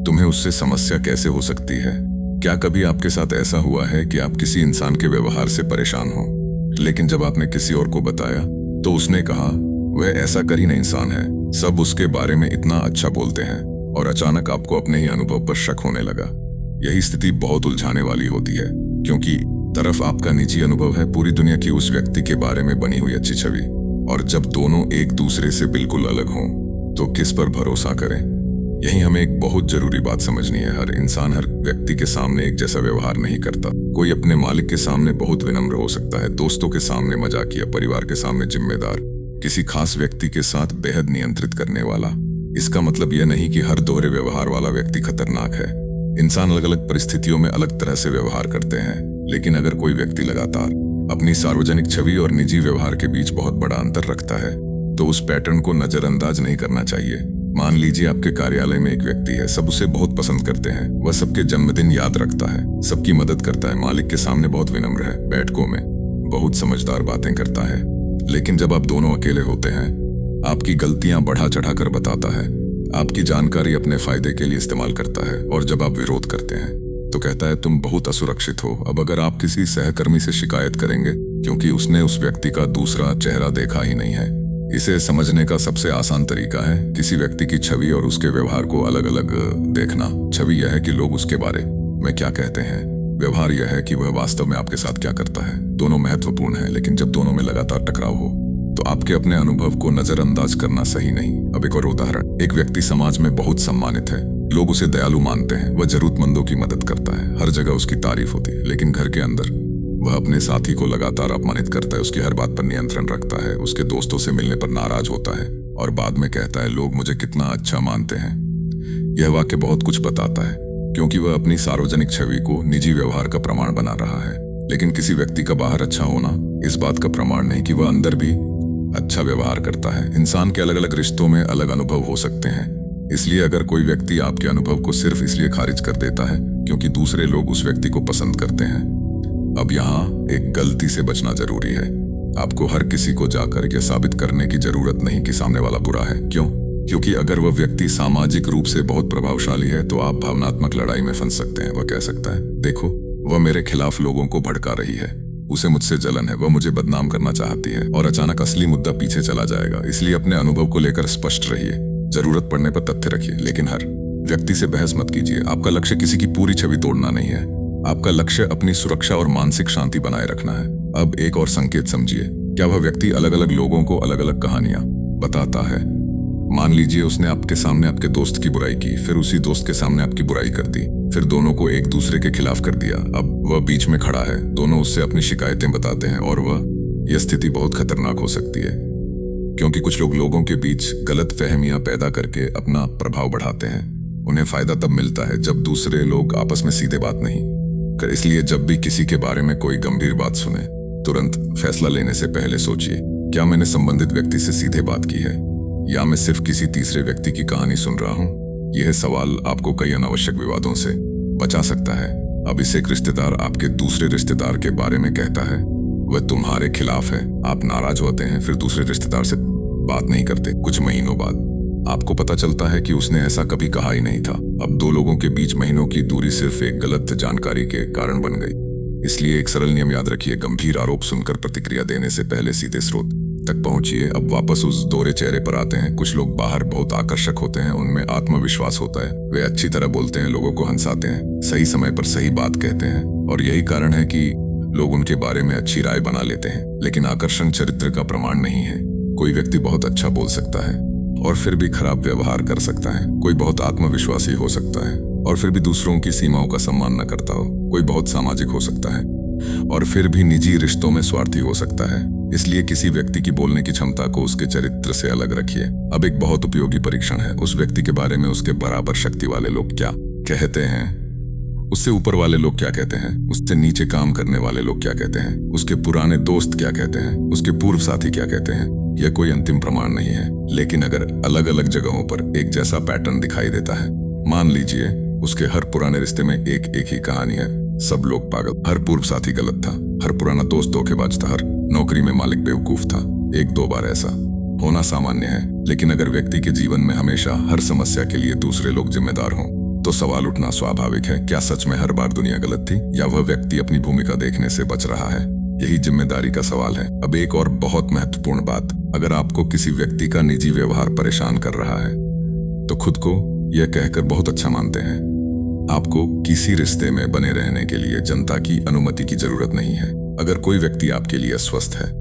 तुम्हें उससे समस्या कैसे हो सकती है? क्या कभी आपके साथ ऐसा हुआ है कि आप किसी इंसान के व्यवहार से परेशान हो, लेकिन जब आपने किसी और को बताया तो उसने कहा वह ऐसा कर ही नहीं इंसान है, सब उसके बारे में इतना अच्छा बोलते हैं, और अचानक आपको अपने ही अनुभव पर शक होने लगा? यही स्थिति बहुत उलझाने वाली होती है, क्योंकि तरफ आपका निजी अनुभव है, पूरी दुनिया की उस व्यक्ति के बारे में बनी हुई अच्छी छवि। और जब दोनों एक दूसरे से बिल्कुल अलग हों तो किस पर भरोसा करें? यही हमें एक बहुत जरूरी बात समझनी है। हर इंसान हर व्यक्ति के सामने एक जैसा व्यवहार नहीं करता। कोई अपने मालिक के सामने बहुत विनम्र हो सकता है, दोस्तों के सामने मजाकिया, परिवार के सामने जिम्मेदार, किसी खास व्यक्ति के साथ बेहद नियंत्रित करने वाला। इसका मतलब यह नहीं कि हर दोहरे व्यवहार वाला व्यक्ति खतरनाक है। इंसान अलग अलग परिस्थितियों में अलग तरह से व्यवहार करते हैं, लेकिन अगर कोई व्यक्ति लगातार अपनी सार्वजनिक छवि और निजी व्यवहार के बीच बहुत बड़ा अंतर रखता है तो उस पैटर्न को नजरअंदाज नहीं करना चाहिए। मान लीजिए आपके कार्यालय में एक व्यक्ति है, सब उसे बहुत पसंद करते हैं, वह सबके जन्मदिन याद रखता है, सबकी मदद करता है, मालिक के सामने बहुत विनम्र है, बैठकों में बहुत समझदार बातें करता है। लेकिन जब आप दोनों अकेले होते हैं, आपकी गलतियां बढ़ा चढ़ा कर बताता है, आपकी जानकारी अपने फायदे के लिए इस्तेमाल करता है, और जब आप विरोध करते हैं तो कहता है तुम बहुत असुरक्षित हो। अब अगर आप किसी सहकर्मी से शिकायत करेंगे क्योंकि उसने उस व्यक्ति का दूसरा चेहरा देखा ही नहीं है। इसे समझने का सबसे आसान तरीका है किसी व्यक्ति की छवि और उसके व्यवहार को अलग अलग देखना। छवि यह है कि लोग उसके बारे में क्या कहते हैं, व्यवहार यह है कि वह वास्तव में आपके साथ क्या करता है। दोनों महत्वपूर्ण है, लेकिन जब दोनों में लगातार टकराव हो तो आपके अपने अनुभव को नजरअंदाज करना सही नहीं। अब एक और उदाहरण, एक व्यक्ति समाज में बहुत सम्मानित है, लोग उसे दयालु मानते हैं, वह जरूरतमंदों की मदद करता है, हर जगह उसकी तारीफ होती है, लेकिन घर के अंदर वह अपने साथी को लगातार अपमानित करता है, उसकी हर बात पर नियंत्रण रखता है, उसके दोस्तों से मिलने पर नाराज होता है और बाद में कहता है लोग मुझे कितना अच्छा मानते हैं। यह वाक्य बहुत कुछ बताता है, क्योंकि वह अपनी सार्वजनिक छवि को निजी व्यवहार का प्रमाण बना रहा है। लेकिन किसी व्यक्ति का बाहर अच्छा होना इस बात का प्रमाण नहीं कि वह अंदर भी अच्छा व्यवहार करता है। इंसान के अलग अलग रिश्तों में अलग अनुभव हो सकते हैं, इसलिए अगर कोई व्यक्ति आपके अनुभव को सिर्फ इसलिए खारिज कर देता है क्योंकि दूसरे लोग उस व्यक्ति को पसंद करते हैं, अब यहाँ एक गलती से बचना जरूरी है। आपको हर किसी को जाकर यह साबित करने की जरूरत नहीं कि सामने वाला बुरा है। क्यों? क्योंकि अगर वह व्यक्ति सामाजिक रूप से बहुत प्रभावशाली है तो आप भावनात्मक लड़ाई में फंस सकते हैं। वह कह सकता है देखो वह मेरे खिलाफ लोगों को भड़का रही है, उसे मुझसे जलन है, वह मुझे बदनाम करना चाहती है, और अचानक असली मुद्दा पीछे चला जाएगा। इसलिए अपने अनुभव को लेकर स्पष्ट रहिए, जरूरत पड़ने पर तथ्य रखिए, लेकिन हर व्यक्ति से बहस मत कीजिए। आपका लक्ष्य किसी की पूरी छवि तोड़ना नहीं है, आपका लक्ष्य अपनी सुरक्षा और मानसिक शांति बनाए रखना है। अब एक और संकेत समझिए, क्या वह व्यक्ति अलग अलग लोगों को अलग अलग कहानियां बताता है? मान लीजिए उसने आपके सामने आपके दोस्त की बुराई की, फिर उसी दोस्त के सामने आपकी बुराई कर दी, फिर दोनों को एक दूसरे के खिलाफ कर दिया। अब वह बीच में खड़ा है, दोनों उससे अपनी शिकायतें बताते हैं, और यह स्थिति बहुत खतरनाक हो सकती है, क्योंकि कुछ लोग लोगों के बीच गलत फहमियां पैदा करके अपना प्रभाव बढ़ाते हैं। उन्हें फायदा तब मिलता है जब दूसरे लोग आपस में सीधे बात नहीं कर। इसलिए जब भी किसी के बारे में कोई गंभीर बात सुने, तुरंत फैसला लेने से पहले सोचिए, क्या मैंने संबंधित व्यक्ति से सीधे बात की है या मैं सिर्फ किसी तीसरे व्यक्ति की कहानी सुन रहा हूँ? यह सवाल आपको कई अनावश्यक विवादों से बचा सकता है। अब इसे एक रिश्तेदार आपके दूसरे रिश्तेदार के बारे में कहता है, वह तुम्हारे खिलाफ है, आप नाराज होते हैं, फिर दूसरे रिश्तेदार से बात नहीं करते। कुछ महीनों बाद आपको पता चलता है कि उसने ऐसा कभी कहा ही नहीं था। अब दो लोगों के बीच महीनों की दूरी सिर्फ एक गलत जानकारी के कारण बन गई। इसलिए एक सरल नियम याद रखिए, गंभीर आरोप सुनकर प्रतिक्रिया देने से पहले सीधे स्रोत तक पहुंचिए। अब वापस उस दोहरे चेहरे पर आते हैं। कुछ लोग बाहर बहुत आकर्षक होते हैं, उनमें आत्मविश्वास होता है, वे अच्छी तरह बोलते हैं, लोगों को हंसाते हैं, सही समय पर सही बात कहते हैं, और यही कारण है कि लोग उनके बारे में अच्छी राय बना लेते हैं। लेकिन आकर्षण चरित्र का प्रमाण नहीं है। कोई व्यक्ति बहुत अच्छा बोल सकता है और फिर भी खराब व्यवहार कर सकता है। कोई बहुत आत्मविश्वासी हो सकता है और फिर भी दूसरों की सीमाओं का सम्मान न करता हो। कोई बहुत सामाजिक हो सकता है और फिर भी निजी रिश्तों में स्वार्थी हो सकता है। इसलिए किसी व्यक्ति की बोलने की क्षमता को उसके चरित्र से अलग रखिए। अब एक बहुत उपयोगी परीक्षण है, उस व्यक्ति के बारे में उसके बराबर शक्ति वाले लोग क्या कहते हैं, उससे ऊपर वाले लोग क्या कहते हैं, उससे नीचे काम करने वाले लोग क्या कहते हैं, उसके पुराने दोस्त क्या कहते हैं, उसके पूर्व साथी क्या कहते हैं। यह कोई अंतिम प्रमाण नहीं है, लेकिन अगर अलग अलग जगहों पर एक जैसा पैटर्न दिखाई देता है, मान लीजिए उसके हर पुराने रिश्ते में एक ही कहानी है, सब लोग पागल, हर पूर्व साथी गलत था, हर पुराना दोस्त धोखेबाज था, हर नौकरी में मालिक बेवकूफ था, एक दो बार ऐसा होना सामान्य है। लेकिन अगर व्यक्ति के जीवन में हमेशा हर समस्या के लिए दूसरे लोग जिम्मेदार हों, तो सवाल उठना स्वाभाविक है, क्या सच में हर बार दुनिया गलत थी या वह व्यक्ति अपनी भूमिका देखने से बच रहा है? यही जिम्मेदारी का सवाल है। अब एक और बहुत महत्वपूर्ण बात, अगर आपको किसी व्यक्ति का निजी व्यवहार परेशान कर रहा है तो खुद को यह कहकर बहुत अच्छा मानते हैं आपको किसी रिश्ते में बने रहने के लिए जनता की अनुमति की जरूरत नहीं है। अगर कोई व्यक्ति आपके लिए अस्वस्थ है,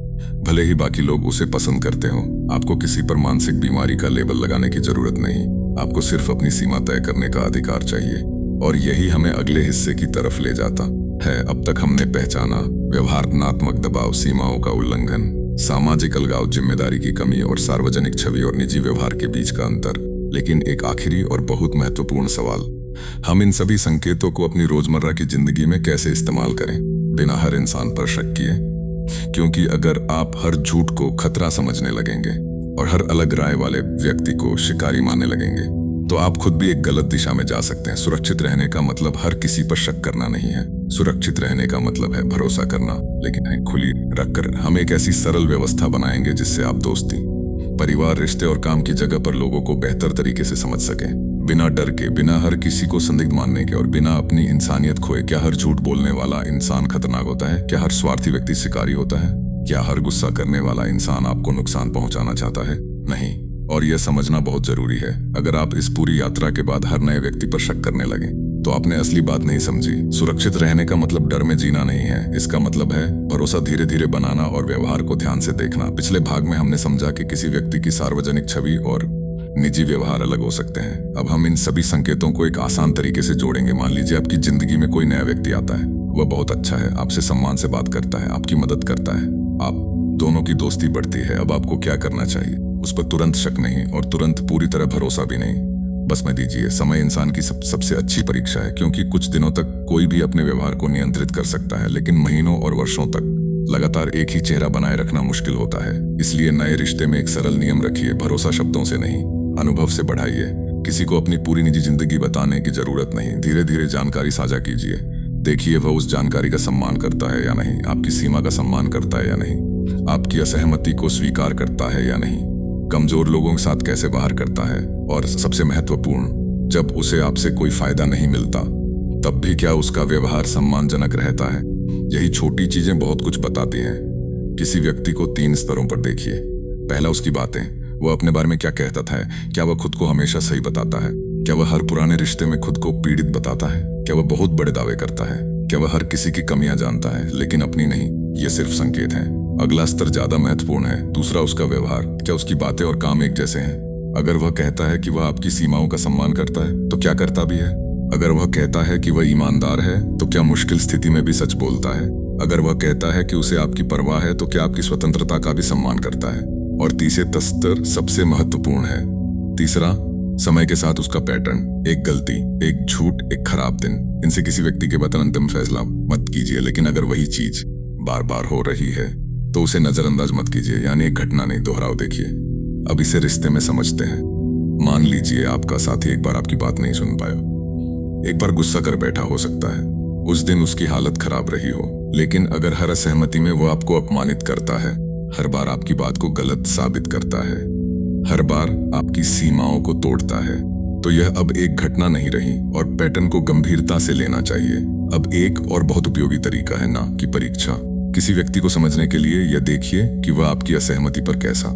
भले ही बाकी लोग उसे पसंद करते हो, आपको किसी पर मानसिक बीमारी का लेबल लगाने की जरूरत नहीं। आपको सिर्फ अपनी सीमा तय करने का अधिकार चाहिए, और यही हमें अगले हिस्से की तरफ ले जाता है। अब तक हमने पहचाना व्यवहारात्मक दबाव, सीमाओं का उल्लंघन, सामाजिक अलगाव, जिम्मेदारी की कमी और सार्वजनिक छवि और निजी व्यवहार के बीच का अंतर। लेकिन एक आखिरी और बहुत महत्वपूर्ण सवाल, हम इन सभी संकेतों को अपनी रोजमर्रा की जिंदगी में कैसे इस्तेमाल करें बिना हर इंसान पर शक किए? क्योंकि अगर आप हर झूठ को खतरा समझने लगेंगे और हर अलग राय वाले व्यक्ति को शिकारी मानने लगेंगे, तो आप खुद भी एक गलत दिशा में जा सकते हैं। सुरक्षित रहने का मतलब हर किसी पर शक करना नहीं है। सुरक्षित रहने का मतलब है भरोसा करना, लेकिन खुली रखकर। हम एक ऐसी सरल व्यवस्था बनाएंगे जिससे आप दोस्ती, परिवार, रिश्ते और काम की जगह पर लोगों को बेहतर तरीके से समझ सकें, बिना डर के, बिना हर किसी को संदिग्ध मानने के और बिना अपनी इंसानियत खोए। क्या हर झूठ बोलने वाला इंसान खतरनाक होता है? क्या हर स्वार्थी व्यक्ति शिकारी होता है? क्या हर गुस्सा करने वाला इंसान आपको नुकसान पहुंचाना चाहता है? नहीं। और यह समझना बहुत जरूरी है। अगर आप इस पूरी यात्रा के बाद हर नए व्यक्ति पर शक करने लगे, तो आपने असली बात नहीं समझी। सुरक्षित रहने का मतलब डर में जीना नहीं है। इसका मतलब है भरोसा धीरे धीरे बनाना और व्यवहार को ध्यान से देखना। पिछले भाग में हमने समझा कि किसी व्यक्ति की सार्वजनिक छवि और निजी व्यवहार अलग हो सकते हैं। अब हम इन सभी संकेतों को एक आसान तरीके से जोड़ेंगे। मान लीजिए आपकी जिंदगी में कोई नया व्यक्ति आता है। वह बहुत अच्छा है, आपसे सम्मान से बात करता है, आपकी मदद करता है, आप दोनों की दोस्ती बढ़ती है। अब आपको क्या करना चाहिए? उस पर तुरंत शक नहीं और तुरंत पूरी तरह भरोसा भी नहीं। बस में दीजिए। समय इंसान की सबसे अच्छी परीक्षा है, क्योंकि कुछ दिनों तक कोई भी अपने व्यवहार को नियंत्रित कर सकता है, लेकिन महीनों और वर्षों तक लगातार एक ही चेहरा बनाए रखना मुश्किल होता है। इसलिए नए रिश्ते में एक सरल नियम रखिए, भरोसा शब्दों से नहीं, अनुभव से बढ़ाइए। किसी को अपनी पूरी निजी जिंदगी बताने की जरूरत नहीं। धीरे धीरे जानकारी साझा कीजिए। देखिए वह उस जानकारी का सम्मान करता है या नहीं, आपकी सीमा का सम्मान करता है या नहीं, आपकी असहमति को स्वीकार करता है या नहीं, कमजोर लोगों के साथ कैसे बाहर करता है, और सबसे महत्वपूर्ण, जब उसे आपसे कोई फायदा नहीं मिलता तब भी क्या उसका व्यवहार सम्मानजनक रहता है। यही छोटी चीजें बहुत कुछ बताती हैं। किसी व्यक्ति को 3 स्तरों पर देखिए। पहला, उसकी बातें। वह अपने बारे में क्या कहता था? क्या वह खुद को हमेशा सही बताता है? क्या वह हर पुराने रिश्ते में खुद को पीड़ित बताता है? क्या वह बहुत बड़े दावे करता है? क्या वह हर किसी की कमियां जानता है लेकिन अपनी नहीं? ये सिर्फ संकेत हैं। अगला स्तर ज्यादा महत्वपूर्ण है। दूसरा, उसका व्यवहार। क्या उसकी बातें और काम एक जैसे हैं? अगर वह कहता है कि वह आपकी सीमाओं का सम्मान करता है, तो क्या करता भी है? अगर वह कहता है कि वह ईमानदार है, तो क्या मुश्किल स्थिति में भी सच बोलता है? अगर वह कहता है कि उसे आपकी परवाह है, तो क्या आपकी स्वतंत्रता का भी सम्मान करता है? और तीसरे स्तर सबसे महत्वपूर्ण है। तीसरा, समय के साथ उसका पैटर्न। एक गलती, एक झूठ, एक खराब दिन, इनसे किसी व्यक्ति के बदले अंतिम फैसला मत कीजिए। लेकिन अगर वही चीज बार बार हो रही है तो उसे नजरअंदाज मत कीजिए। यानी एक घटना नहीं, दोहराव देखिए। अब इसे रिश्ते में समझते हैं। मान लीजिए आपका साथी एक बार आपकी बात नहीं सुन पाया, एक बार गुस्सा कर बैठा हो सकता है, उस दिन उसकी हालत खराब रही हो। लेकिन अगर हर असहमति में वो आपको अपमानित करता है, हर बार आपकी बात को गलत साबित करता है, हर बार आपकी सीमाओं को तोड़ता है, तो यह अब एक घटना नहीं रही और पैटर्न को गंभीरता से लेना चाहिए। अब एक और बहुत उपयोगी तरीका है, ना कि परीक्षा। किसी व्यक्ति को समझने के लिए यह देखिए कि वह आपकी असहमति पर कैसा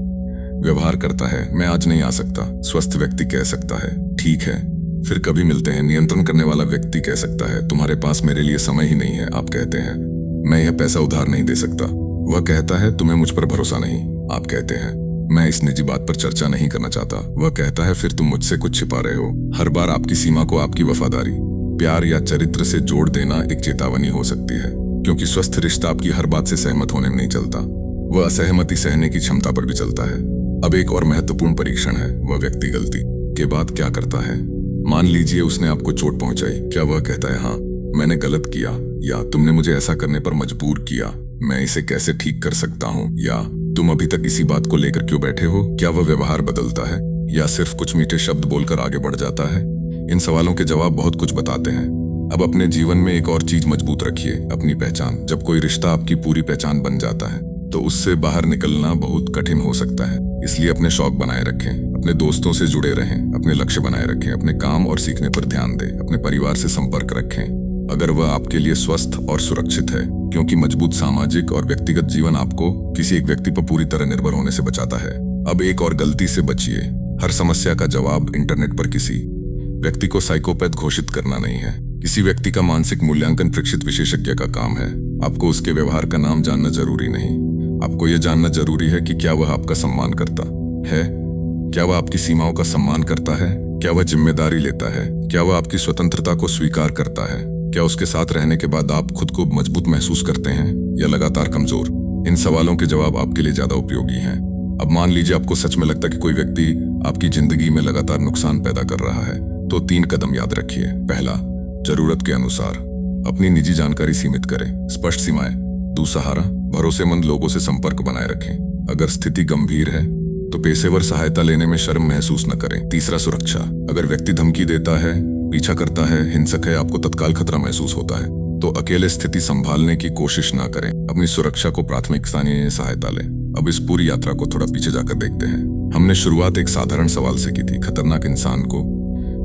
व्यवहार करता है। मैं आज नहीं आ सकता, स्वस्थ व्यक्ति कह सकता है। ठीक है, फिर कभी मिलते हैं। नियंत्रण करने वाला व्यक्ति कह सकता है, तुम्हारे पास मेरे लिए समय ही नहीं है। आप कहते हैं, मैं यह पैसा उधार नहीं दे सकता। वह कहता है, तुम्हें मुझ पर भरोसा नहीं। आप कहते हैं, मैं इस निजी बात पर चर्चा नहीं करना चाहता। वह कहता है, फिर तुम मुझसे कुछ छिपा रहे हो। हर बार आपकी सीमा को आपकी वफादारी, प्यार या चरित्र से जोड़ देना एक चेतावनी हो सकती है, क्योंकि स्वस्थ रिश्ता आपकी हर बात से सहमत होने में नहीं चलता, वह असहमति सहने की क्षमता पर भी चलता है। अब एक और महत्वपूर्ण परीक्षण है, वह व्यक्ति गलती के बाद क्या करता है। मान लीजिए उसने आपको चोट पहुंचाई। क्या वह कहता है, हाँ मैंने गलत किया, या तुमने मुझे ऐसा करने पर मजबूर किया, मैं इसे कैसे ठीक कर सकता हूँ, या तुम अभी तक इसी बात को लेकर क्यों बैठे हो? क्या वह व्यवहार बदलता है या सिर्फ कुछ मीठे शब्द बोलकर आगे बढ़ जाता है? इन सवालों के जवाब बहुत कुछ बताते हैं। अब अपने जीवन में एक और चीज मजबूत रखिए, अपनी पहचान। जब कोई रिश्ता आपकी पूरी पहचान बन जाता है तो उससे बाहर निकलना बहुत कठिन हो सकता है। इसलिए अपने शौक बनाए रखें, अपने दोस्तों से जुड़े रहें, अपने लक्ष्य बनाए रखें, अपने काम और सीखने पर ध्यान दें, अपने परिवार से संपर्क रखें अगर वह आपके लिए स्वस्थ और सुरक्षित है, क्योंकि मजबूत सामाजिक और व्यक्तिगत जीवन आपको किसी एक व्यक्ति पर पूरी तरह निर्भर होने से बचाता है। अब एक और गलती से बचिए। हर समस्या का जवाब इंटरनेट पर किसी व्यक्ति को साइकोपैथ घोषित करना नहीं है। किसी व्यक्ति का मानसिक मूल्यांकन परीक्षित विशेषज्ञ का काम है। आपको उसके व्यवहार का नाम जानना जरूरी नहीं। आपको यह जानना जरूरी है कि क्या वह आपका सम्मान करता है, क्या वह आपकी सीमाओं का सम्मान करता है, क्या वह जिम्मेदारी लेता है, क्या वह आपकी स्वतंत्रता को स्वीकार करता है, क्या उसके साथ रहने के बाद आप खुद को मजबूत महसूस करते हैं या लगातार कमजोर। इन सवालों के जवाब आपके लिए ज्यादा उपयोगी हैं। अब मान लीजिए आपको सच में लगता है कि कोई व्यक्ति आपकी जिंदगी में लगातार नुकसान पैदा कर रहा है, तो 3 कदम याद रखिए। पहला, जरूरत के अनुसार अपनी निजी जानकारी सीमित करें। स्पष्ट सीमाएं। दूसरा सहारा, भरोसेमंद लोगों से संपर्क बनाए रखें। अगर स्थिति गंभीर है तो पेशेवर सहायता लेने में शर्म महसूस न करें। तीसरा, सुरक्षा। अगर व्यक्ति धमकी देता है, पीछा करता है, हिंसक है, आपको तत्काल खतरा महसूस होता है, तो अकेले स्थिति संभालने की कोशिश ना करें। अपनी सुरक्षा को प्राथमिक स्थानीय सहायता लें। अब इस पूरी यात्रा को थोड़ा पीछे जाकर देखते हैं। हमने शुरुआत एक साधारण सवाल से की थी, खतरनाक इंसान को,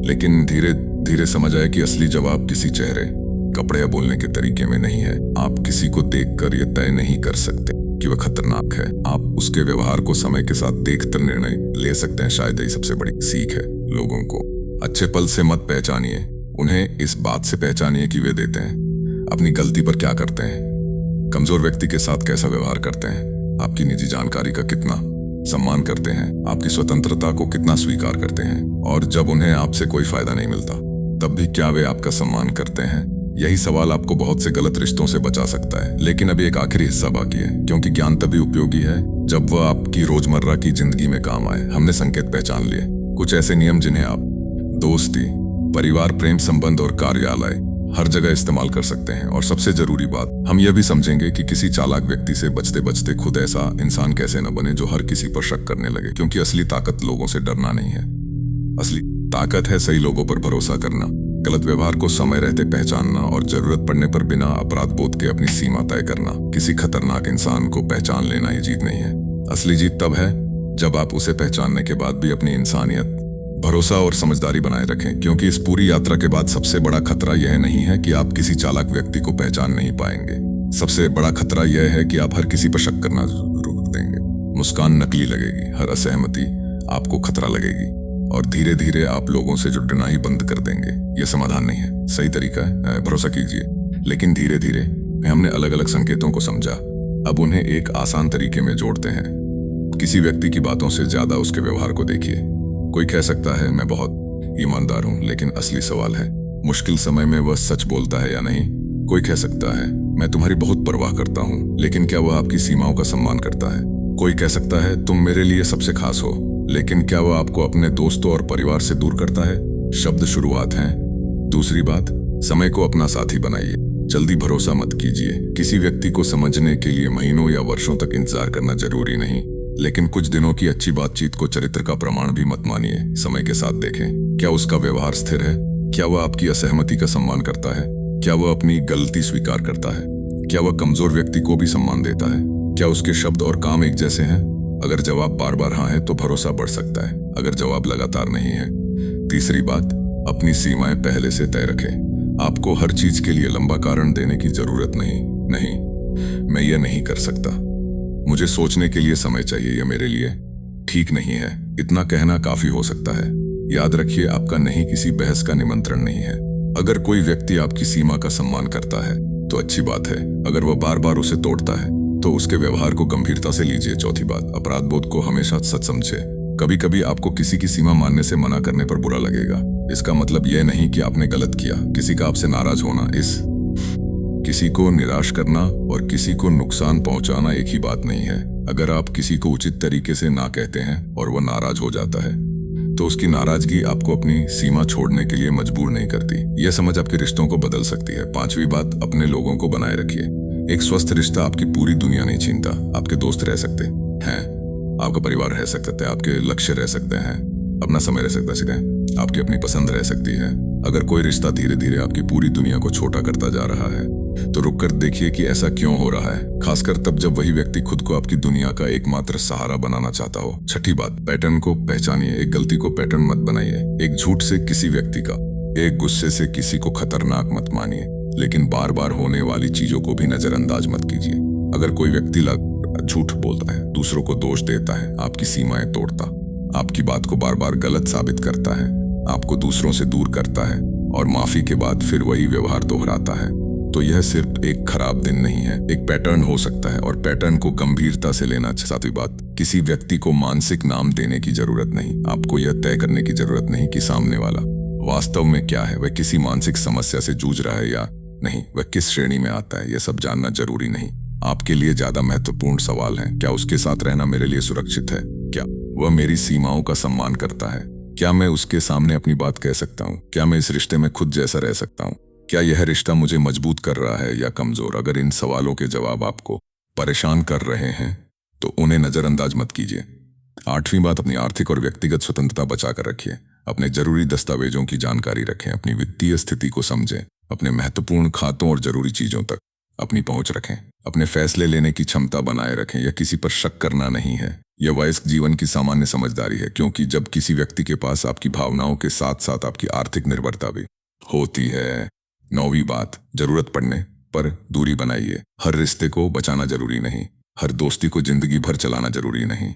लेकिन धीरे धीरे समझ आया कि असली जवाब किसी चेहरे, कपड़े या बोलने के तरीके में नहीं है। आप किसी को देखकर यह तय नहीं कर सकते कि वह खतरनाक है। आप उसके व्यवहार को समय के साथ देखकर निर्णय ले सकते हैं। शायद यही सबसे बड़ी सीख है। लोगों को अच्छे पल से मत पहचानिए, उन्हें इस बात से पहचानिए कि वे देते हैं, अपनी गलती पर क्या करते हैं, कमजोर व्यक्ति के साथ कैसा व्यवहार करते हैं, आपकी निजी जानकारी का कितना सम्मान करते हैं, आपकी स्वतंत्रता को कितना स्वीकार करते हैं, और जब उन्हें आपसे कोई फायदा नहीं मिलता तब भी क्या वे आपका सम्मान करते हैं। यही सवाल आपको बहुत से गलत रिश्तों से बचा सकता है। लेकिन अभी एक आखिरी हिस्सा बाकी है, क्योंकि ज्ञान तभी उपयोगी है जब वह आपकी रोजमर्रा की जिंदगी में काम आए। हमने संकेत पहचान लिए, कुछ ऐसे नियम जिन्हें आप दोस्ती, परिवार, प्रेम संबंध और कार्यालय हर जगह इस्तेमाल कर सकते हैं। और सबसे जरूरी बात, हम यह भी समझेंगे कि किसी चालाक व्यक्ति से बचते बचते खुद ऐसा इंसान कैसे न बने जो हर किसी पर शक करने लगे। क्योंकि असली ताकत लोगों से डरना नहीं है, असली ताकत है सही लोगों पर भरोसा करना, गलत व्यवहार को समय रहते पहचानना और जरूरत पड़ने पर बिना अपराध बोध के अपनी सीमा तय करना। किसी खतरनाक इंसान को पहचान लेना ये जीत नहीं है। असली जीत तब है जब आप उसे पहचानने के बाद भी अपनी इंसानियत, भरोसा और समझदारी बनाए रखें। क्योंकि इस पूरी यात्रा के बाद सबसे बड़ा खतरा यह नहीं है कि आप किसी चालाक व्यक्ति को पहचान नहीं पाएंगे। सबसे बड़ा खतरा यह है कि आप हर किसी पर शक करना शुरू कर देंगे। मुस्कान नकली लगेगी, हर असहमति आपको खतरा लगेगी, और धीरे धीरे आप लोगों से जुड़ना ही बंद कर देंगे। यह समाधान नहीं है, सही तरीका है, भरोसा कीजिए। लेकिन धीरे धीरे हमने अलग अलग संकेतों को समझा। अब उन्हें एक आसान तरीके में जोड़ते हैं। किसी व्यक्ति की बातों से ज्यादा उसके व्यवहार को देखिए। कोई कह सकता है मैं बहुत ईमानदार हूं, लेकिन असली सवाल है मुश्किल समय में वह सच बोलता है या नहीं। कोई कह सकता है मैं तुम्हारी बहुत परवाह करता हूं, लेकिन क्या वह आपकी सीमाओं का सम्मान करता है। कोई कह सकता है तुम मेरे लिए सबसे खास हो, लेकिन क्या वह आपको अपने दोस्तों और परिवार से दूर करता है। शब्द शुरुआत हैं। दूसरी बात, समय को अपना साथी बनाइए। जल्दी भरोसा मत कीजिए। किसी व्यक्ति को समझने के लिए महीनों या वर्षों तक इंतजार करना जरूरी नहीं, लेकिन कुछ दिनों की अच्छी बातचीत को चरित्र का प्रमाण भी मत मानिए। समय के साथ देखें, क्या उसका व्यवहार स्थिर है, क्या वह आपकी असहमति का सम्मान करता है, क्या वह अपनी गलती स्वीकार करता है, क्या वह कमजोर व्यक्ति को भी सम्मान देता है, क्या उसके शब्द और काम एक जैसे हैं। अगर जवाब बार बार हाँ है तो भरोसा बढ़ सकता है, अगर जवाब लगातार नहीं है। तीसरी बात, अपनी सीमाएं पहले से तय रखें। आपको हर चीज के लिए लंबा कारण देने की जरूरत नहीं, मैं यह नहीं कर सकता, मुझे सोचने के लिए समय चाहिए, यह मेरे लिए ठीक नहीं है, इतना कहना काफी हो सकता है। याद रखिए, आपका नहीं किसी बहस का निमंत्रण नहीं है। अगर कोई व्यक्ति आपकी सीमा का सम्मान करता है तो अच्छी बात है। अगर वह बार बार उसे तोड़ता है तो उसके व्यवहार को गंभीरता से लीजिए। चौथी बात, अपराध बोध को हमेशा सच समझे। कभी कभी आपको किसी की सीमा मानने से मना करने पर बुरा लगेगा। इसका मतलब यह नहीं कि आपने गलत किया। किसी का आपसे नाराज होना, किसी को निराश करना और किसी को नुकसान पहुंचाना एक ही बात नहीं है। अगर आप किसी को उचित तरीके से ना कहते हैं और वह नाराज हो जाता है तो उसकी नाराजगी आपको अपनी सीमा छोड़ने के लिए मजबूर नहीं करती। यह समझ आपके रिश्तों को बदल सकती है। पांचवी बात, अपने लोगों को बनाए रखिए। एक स्वस्थ रिश्ता आपकी पूरी दुनिया नहीं छीनता। आपके दोस्त रह सकते हैं, आपका परिवार रह सकता है, आपके लक्ष्य रह सकते हैं, अपना समय रह सकता है, आपकी अपनी पसंद रह सकती है। अगर कोई रिश्ता धीरे धीरे आपकी पूरी दुनिया को छोटा करता जा रहा है तो रुक कर देखिए कि ऐसा क्यों हो रहा है, खासकर तब जब वही व्यक्ति खुद को आपकी दुनिया का एकमात्र सहारा बनाना चाहता हो। छठी बात, पैटर्न को पहचानिए। एक गलती को पैटर्न मत बनाइए। एक झूठ से किसी व्यक्ति का, एक गुस्से से किसी को खतरनाक मत मानिए, लेकिन बार बार होने वाली चीजों को भी नजरअंदाज मत कीजिए। अगर कोई व्यक्ति झूठ बोलता है, दूसरों को दोष देता है, आपकी सीमाएं तोड़ता, आपकी बात को बार बार गलत साबित करता है, आपको दूसरों से दूर करता है और माफी के बाद फिर वही व्यवहार दोहराता है, तो यह सिर्फ एक खराब दिन नहीं है, एक पैटर्न हो सकता है और पैटर्न को गंभीरता से लेना। सातवीं बात, किसी व्यक्ति को मानसिक नाम देने की जरूरत नहीं। आपको यह तय करने की जरूरत नहीं कि सामने वाला वास्तव में क्या है, वह किसी मानसिक समस्या से जूझ रहा है या नहीं, वह किस श्रेणी में आता है, यह सब जानना जरूरी नहीं। आपके लिए ज्यादा महत्वपूर्ण सवाल है, क्या उसके साथ रहना मेरे लिए सुरक्षित है, क्या वह मेरी सीमाओं का सम्मान करता है, क्या मैं उसके सामने अपनी बात कह सकता हूँ, क्या मैं इस रिश्ते में खुद जैसा रह सकता हूँ, क्या यह रिश्ता मुझे मजबूत कर रहा है या कमजोर। अगर इन सवालों के जवाब आपको परेशान कर रहे हैं तो उन्हें नजरअंदाज मत कीजिए। आठवीं बात, अपनी आर्थिक और व्यक्तिगत स्वतंत्रता बचा कर रखिए। अपने जरूरी दस्तावेजों की जानकारी रखें, अपनी वित्तीय स्थिति को समझें, अपने महत्वपूर्ण खातों और जरूरी चीजों तक अपनी पहुंच रखें, अपने फैसले लेने की क्षमता बनाए रखें। यह किसी पर शक करना नहीं है, यह वयस्क जीवन की सामान्य समझदारी है, क्योंकि जब किसी व्यक्ति के पास आपकी भावनाओं के साथ साथ आपकी आर्थिक निर्भरता भी होती है। नौवीं बात, जरूरत पड़ने पर दूरी बनाइए। हर रिश्ते को बचाना जरूरी नहीं, हर दोस्ती को जिंदगी भर चलाना जरूरी नहीं,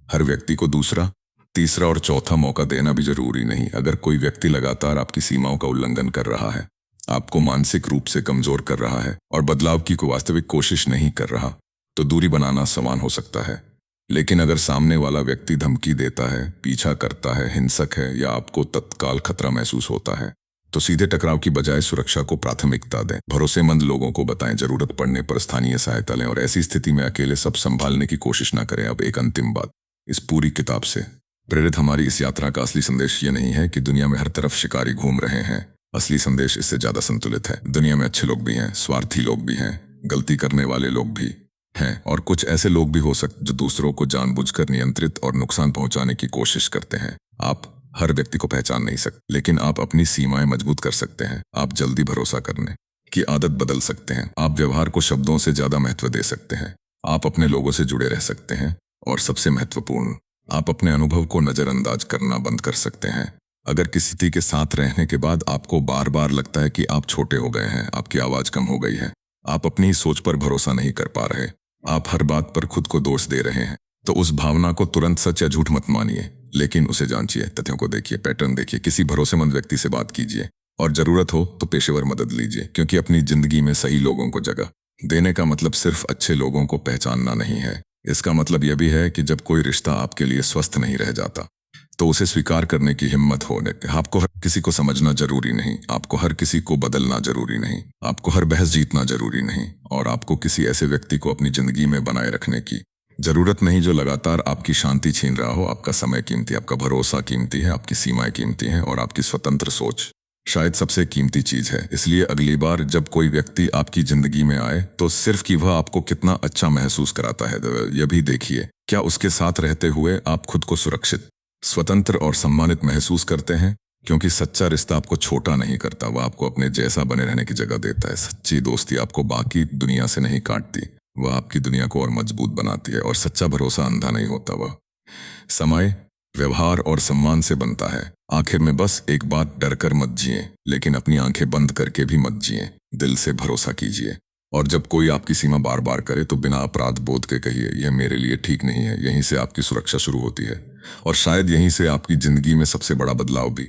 हर व्यक्ति को दूसरा, तीसरा और चौथा मौका देना भी जरूरी नहीं। अगर कोई व्यक्ति लगातार आपकी सीमाओं का उल्लंघन कर रहा है, आपको मानसिक रूप से कमजोर कर रहा है और बदलाव की कोई वास्तविक कोशिश नहीं कर रहा, तो दूरी बनाना आसान हो सकता है। लेकिन अगर सामने वाला व्यक्ति धमकी देता है, पीछा करता है, हिंसक है या आपको तत्काल खतरा महसूस होता है, तो सीधे टकराव की बजाय सुरक्षा को प्राथमिकता दें। भरोसेमंद लोगों को बताएं, जरूरत पड़ने पर स्थानीय सहायता लें और ऐसी स्थिति में अकेले सब संभालने की कोशिश न करें। अब एक अंतिम बात, इस पूरी किताब से प्रेरित हमारी इस यात्रा का असली संदेश ये नहीं है कि दुनिया में हर तरफ शिकारी घूम रहे हैं। असली संदेश इससे ज्यादा संतुलित है। दुनिया में अच्छे लोग भी हैं, स्वार्थी लोग भी हैं, गलती करने वाले लोग भी हैं और कुछ ऐसे लोग भी हो सकते जो दूसरों को जानबूझकर नियंत्रित और नुकसान पहुंचाने की कोशिश करते हैं। आप हर व्यक्ति को पहचान नहीं सकते, लेकिन आप अपनी सीमाएं मजबूत कर सकते हैं। आप जल्दी भरोसा करने की आदत बदल सकते हैं, आप व्यवहार को शब्दों से ज्यादा महत्व दे सकते हैं, आप अपने लोगों से जुड़े रह सकते हैं और सबसे महत्वपूर्ण, आप अपने अनुभव को नजरअंदाज करना बंद कर सकते हैं। अगर किसी के साथ रहने के बाद आपको बार बार लगता है कि आप छोटे हो गए हैं, आपकी आवाज कम हो गई है, आप अपनी सोच पर भरोसा नहीं कर पा रहे, आप हर बात पर खुद को दोष दे रहे हैं, तो उस भावना को तुरंत सच या झूठ मत मानिए, लेकिन उसे जांचिए, तथ्यों को देखिए, पैटर्न देखिए, किसी भरोसेमंद व्यक्ति से बात कीजिए और जरूरत हो तो पेशेवर मदद लीजिए। क्योंकि अपनी जिंदगी में सही लोगों को जगह देने का मतलब सिर्फ अच्छे लोगों को पहचानना नहीं है, इसका मतलब यह भी है कि जब कोई रिश्ता आपके लिए स्वस्थ नहीं रह जाता तो उसे स्वीकार करने की हिम्मत होने। आपको हर किसी को समझना जरूरी नहीं, आपको हर किसी को बदलना जरूरी नहीं, आपको हर बहस जीतना जरूरी नहीं और आपको किसी ऐसे व्यक्ति को अपनी जिंदगी में बनाए रखने की जरूरत नहीं जो लगातार आपकी शांति छीन रहा हो। आपका समय कीमती, आपका भरोसा कीमती है, आपकी सीमाएं कीमती हैं और आपकी स्वतंत्र सोच शायद सबसे कीमती चीज है। इसलिए अगली बार जब कोई व्यक्ति आपकी जिंदगी में आए तो सिर्फ कि वह आपको कितना अच्छा महसूस कराता है, यह भी देखिए, क्या उसके साथ रहते हुए आप खुद को सुरक्षित, स्वतंत्र और सम्मानित महसूस करते हैं। क्योंकि सच्चा रिश्ता आपको छोटा नहीं करता, वह आपको अपने जैसा बने रहने की जगह देता है। सच्ची दोस्ती आपको बाकी दुनिया से नहीं काटती, वह आपकी दुनिया को और मजबूत बनाती है। और सच्चा भरोसा अंधा नहीं होता, वह समय, व्यवहार और सम्मान से बनता है। आखिर में बस एक बात, डर कर मत जिए, लेकिन अपनी आंखें बंद करके भी मत जिए, दिल से भरोसा कीजिए। और जब कोई आपकी सीमा बार बार करे तो बिना अपराध बोध के कहिए, यह मेरे लिए ठीक नहीं है। यहीं से आपकी सुरक्षा शुरू होती है और शायद यहीं से आपकी जिंदगी में सबसे बड़ा बदलाव भी।